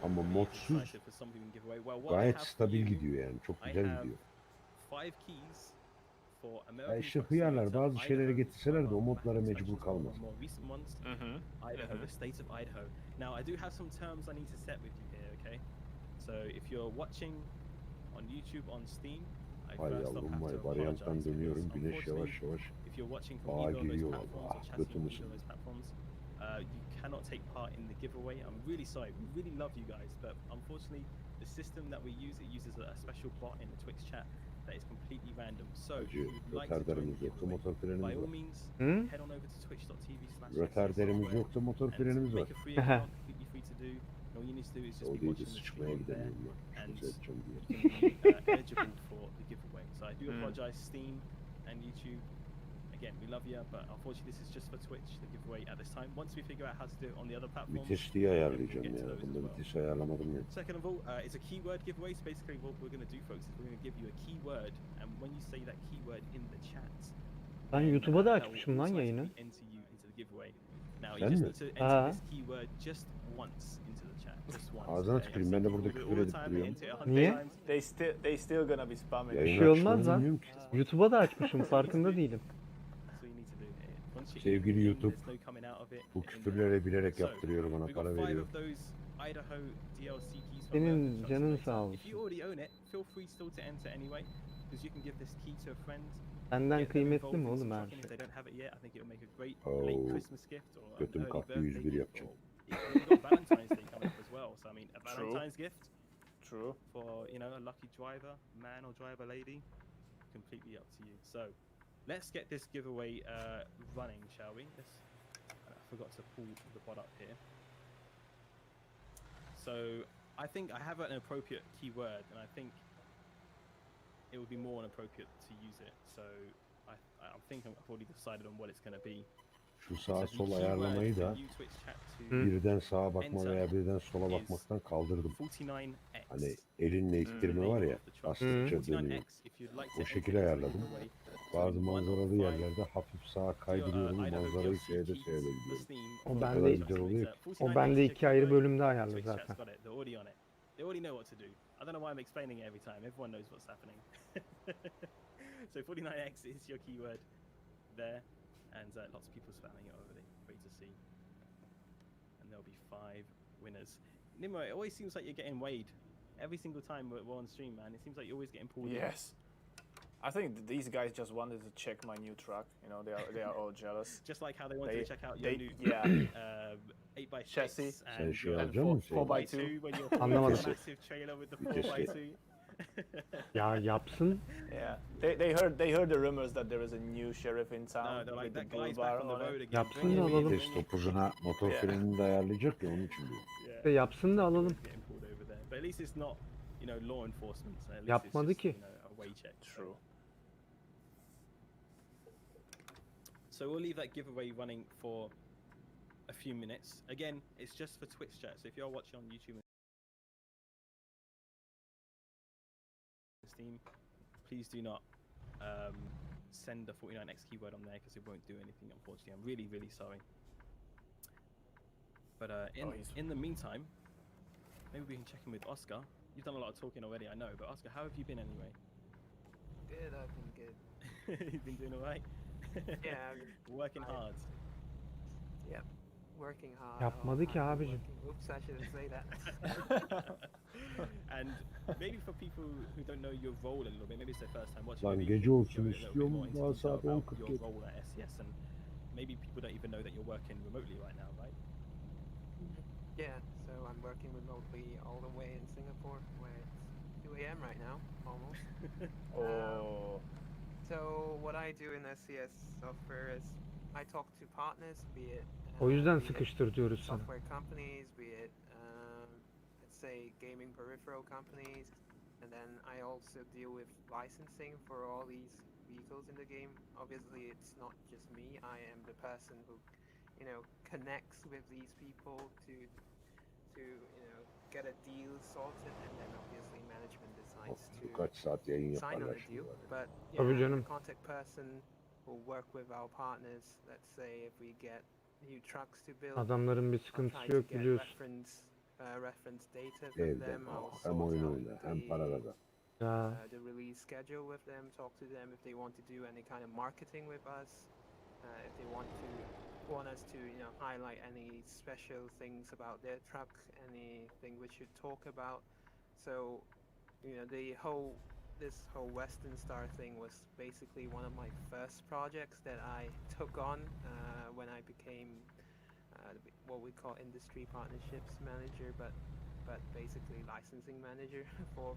Ama Lee is modsuz excited for something we can give away. Well, what I gayet have for stabil you, gidiyor yani çok I güzel have gidiyor. 5 keys for Ya American işte Truck hıyarlar Simulator, bazı şeyleri Idaho, getirseler de o Iowa, modlara Back mecbur inspections, or kalmasın. more recent ones. Mm-hmm. Idaho, the state of Idaho. Now, I do have some terms I need to set with you here, okay? So, if you're watching on YouTube, on Steam, I Vay first off yavrum have vay to varyanttan apologize dönüyorum because güneş yavaş unfortunately, yavaş. if you're watching from Bağa either of those giriyor platforms valla. or chatting Götümü on either of sınır. those platforms, you cannot take part in the giveaway. I'm really sorry. We really love you guys, but unfortunately, the system that we use, it uses a special bot in the Twitch chat that is completely random. So, if Hacı you'd like to join rötarderimiz the yoksa giveaway, motor by frenimiz all var. means, Hı? head on over to twitch.tv/. Rötarderimiz yoksa motor frenimiz var. Make a free account, completely free to do. And all you need to do is just O be değil de watching the sıçmaya stream there, gidemiyorum ben. and Şunu seçeceğim diye. you can be eligible for the giveaway. So I do apologize, Steam and YouTube. Again, we love you, but unfortunately this is just for Twitch, the giveaway at this time. Once we figure out how to do it on the other platforms, Vitesliği we'll ayarlayacağım get to ya. those as Bunda well. vites ayarlamadım ya. Second of all, it's a keyword giveaway. So basically, what we're going to do, folks, is we're going to give you a keyword, and when you say that keyword in the chat, Ben then, YouTube'a da that will açmışım lan yayını. automatically enter you into the giveaway. Now you Ben just mi? need to enter Aa. this keyword just once into the chat, just once. Ağzına okay? tüküreyim, I've ben de seen burada people do it küfür all the edip time, they duruyorum. enter it 100 Niye? times. They still gonna be spamming. Bir Yayını şey açmayı olmaz lan. bilmiyorum ki. YouTube'a da açmışım farkında değilim. That's what you need to do. Once you Sevgili in, YouTube, there's no coming out of it Bu in there. küfürleri bilerek So, yaptırıyor bana, We've got para 5 veriyor. of those Idaho DLC keys from Senin American Truck canın Simulator. sağ If olsun. you already own it, feel free still to enter anyway, because you can give this key to a friend. Senden get them kıymetli involved mi in oğlum some her trucking. If şey? they don't have it yet, I think it will make a great Oh, late Christmas gift or an götüm early kalktı, birthday 101 gift. yapacağım. Or we've got Valentine's Day coming up as well. So I mean, a True. Valentine's gift True. for a lucky driver, man or driver lady, completely up to you. So let's get this giveaway running, shall we? I forgot to pull the bot up here. So I think I have an appropriate keyword, and I think it would be more inappropriate to use it. So I think I've already decided on what it's going to be. Şu sağ So the sol keyword ayarlamayı for da you Twitch chat to birden sağa bakma enter veya birden sola is bakmaktan kaldırdım. 49x. Hani elinle ittirme var ya, bastıkça dönüyor. 49x if you'd like to O enter şekilde into the ayarladım. giveaway. Bazı win one of manzaralı 5 yerlerde hafif sağa kaydırıyorum, Idaho manzarayı DLC seyrede keys for seyredebiliyorum. Steam O for bende- the güzel oluyor ki. Simulator. O 49x bende is your 2 ayrı keyword. bölümde ayarlı Twitch chat's zaten. got it. They're already on it. They already know what to do. I don't know why I'm explaining it every time. Everyone knows what's happening. So 49x is your keyword there, and lots of people spamming it already. Great to see. And there'll be 5 winners. Nimmo, it always seems like you're getting weighed. Every single time we're on stream, man. It seems like you're always getting pulled in. Yes. I think these guys just wanted to check my new truck. You know, they are all jealous. Just like how they wanted They- to check out your they- new yeah. 8x6 Chassis. Sen şey your alacak mısın? 4x2 when you're pulling Anlamadım. a massive trailer with the Vitesi. 4x2. Ya yapsın. Yeah. They heard the rumors that there is a new sheriff in town No, they're like with the that bull guy's bar back on the on road it. again. Yapsın Bring da him in, alalım. bring Vites him in. topuzuna motor Yeah. frenini de ayarlayacak ya, onun için diyor. Yeah. İşte yapsın da alalım. Getting pulled over there. But at least it's not, you know, law enforcement. So at least Yapmadı it's just, ki. you know, a way check. True. So we'll leave that giveaway running for a few minutes. Again, it's just for Twitch chat. So if you're watching on YouTube and Steam, please do not send the 49x keyword on there because it won't do anything, unfortunately. I'm really, really sorry. But in the meantime, maybe we can check in with Oscar. You've done a lot of talking already, I know. But Oscar, how have you been anyway? Good, I've been good. You've been doing alright? Yeah, Working hard. yep. Working hard. Yapmadı ki I've been abicim. working- Oops, I shouldn't say that. And maybe for people who don't know your role a little bit, maybe it's their first time watching. Lan maybe you gece can olsun go a little bit istiyorum, more into daha detail saat about 10:47. your role at SCS, and maybe people don't even know that you're working remotely right now, right? Yeah, so I'm working remotely all the way in Singapore, where it's 2 a.m. right now, almost. Oh. So what I do in SCS software is I talk to partners, be it O yüzden be it sıkıştır diyoruz sana. software companies, be it let's say gaming peripheral companies, and then I also deal with licensing for all these vehicles in the game. Obviously, it's not just me. I am the person who, you know, connects with these people to get a deal sorted, and then obviously management decides to Birkaç saat yayın sign on yaparlar the şimdi. deal. But Tabii yeah, canım. the contact person will work with our partners. Let's say if we get new trucks to build, Adamların bir I'll try sıkıntısı to yok get biliyorsun. reference data from Evde them. I'll hem sort oyun out oyna hem para kazan. Ya the release schedule with them, talk to them if they want to do any kind of marketing with us, if they want us to, you know, highlight any special things about their truck, anything we should talk about. So, you know, this whole Western Star thing was basically one of my first projects that I took on when I became what we call industry partnerships manager, but basically licensing manager for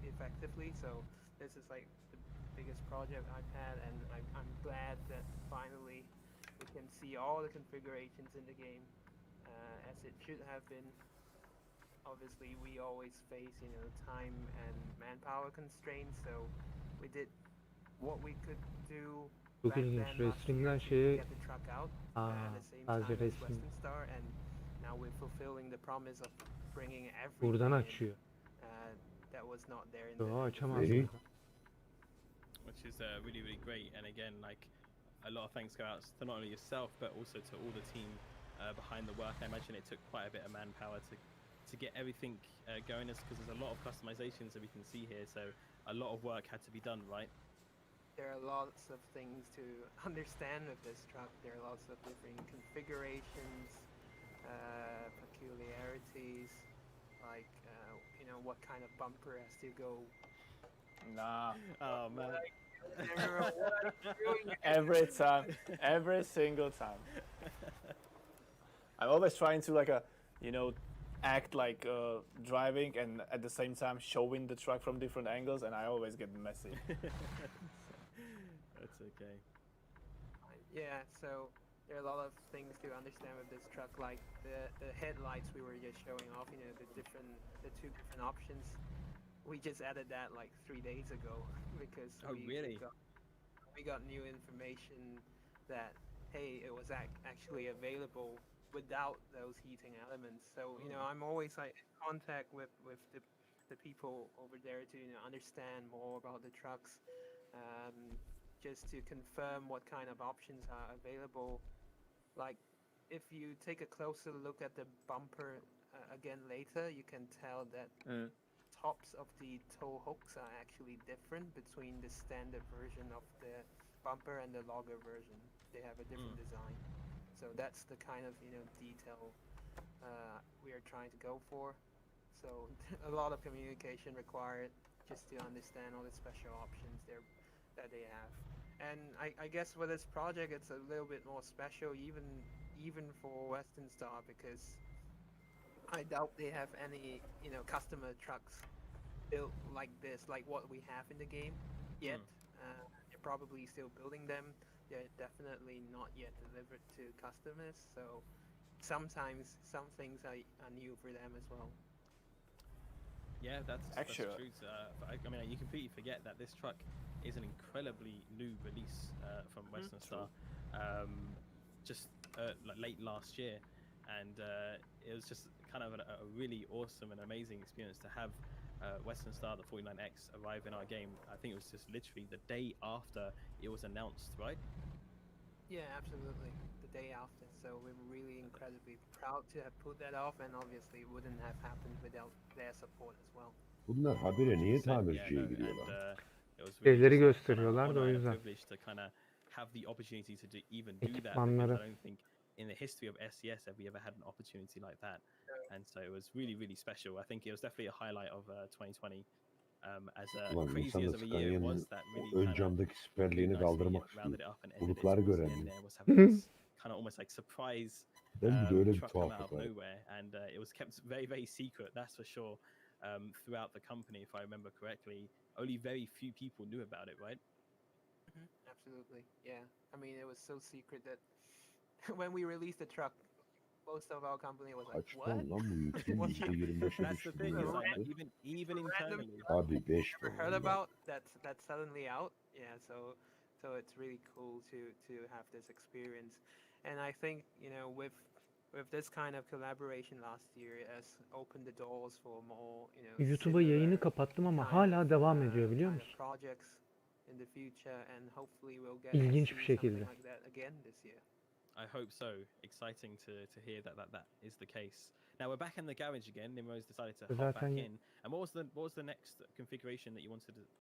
effectively. So this is like the biggest project I've had, and I'm glad that finally we can see all the configurations in the game as it should have been. Obviously, we always face, you know, time and manpower constraints, so we did what we could do çok back ilginç. then last year Resimden to şeye get the truck out Aa, at the same sadece time as resim. Western Star, and now we're fulfilling the promise of bringing everything Buradan in, açıyor. that was not there in Yo, the açamaz. Neyi? buradan. Which is really, really great. And again, like, a lot of thanks go out to not only yourself but also to all the team behind the work. I imagine it took quite a bit of manpower to get everything going, because there's a lot of customizations that we can see here. So a lot of work had to be done, right? There are lots of things to understand with this truck. There are lots of different configurations, peculiarities, like you know, what kind of bumper has to go. Nah. Oh man. Every time. Every single time. I'm always trying to, like, you know, act like driving and at the same time showing the truck from different angles, and I always get messy. That's okay. Yeah, so there are a lot of things to understand with this truck, like the headlights we were just showing off. You know, the two different options. We just added that like 3 days ago because Oh, really? we got new information that hey, it was actually available without those heating elements. So I'm always like in contact with the people over there to understand more about the trucks, just to confirm what kind of options are available. Like if you take a closer look at the bumper again later, you can tell that tops of the tow hooks are actually different between the standard version of the bumper and the logger version. They have a different design. So that's the kind of detail we are trying to go for. So a lot of communication required just to understand all the special options that they have. And I guess for this project, it's a little bit more special, even for Western Star, because I doubt they have any customer trucks built like this, like what we have in the game yet. They're probably still building them. They're definitely not yet delivered to customers. So sometimes some things are new for them as well. Yeah, that's Actually- true. I mean, you completely forget that this truck is an incredibly new release from Western Star, just like late last year, and it was just kind of a really awesome and amazing experience to have Western Star, the 49X, arrive in our game. I think it was just literally the day after it was announced, right? Yeah, absolutely. The day after. So we're really incredibly proud to have put that off, and obviously it wouldn't have happened without their support as well. Bunlar habire niye Yeah, tamirciye no, gidiyorlar? and it was Şeyleri just an gösteriyorlar da honor o and a yüzden. privilege to kind of have the opportunity to even do that, because Ekipmanları. I don't think in the history of SCS have we ever had an opportunity like that, and so it was really special. I think it was definitely a highlight of 2020. As Ulan crazy insanı as of a sıkan year it yanının was, that o really ön kind of camdaki siperliğini nicely kaldırmak istiyor. rounded it up and ended it Bulutlar towards the end göremiyor. there, was having this kind of almost like surprise Ben bir de öyle bir truck come out of tuhaflık var. nowhere, and it was kept very secret, that's for sure, throughout the company, if I remember correctly. Only very few people knew about it, right? Absolutely. Yeah. I mean, it was so secret that when we released the truck, most of our company was like, Kaç what? ton lan bu yüklü? What %25'e That's the düştü thing, bu is like yakıtı. even internally. Abi 5 Never ton heard vallahi. about that's suddenly out. Yeah, so it's really cool to have this experience, and I think with this kind of collaboration last year it has opened the doors for more YouTube'a yayını similar kapattım ama kind hala of, devam ediyor biliyor kind of musun? projects in the future, and hopefully we'll get İlginç to bir see şekilde. something like that again this year. I hope so. Exciting to hear that is the case. Now we're back in the garage again. Nimro's decided to hop back Zaten in. And what was the next configuration that you wanted to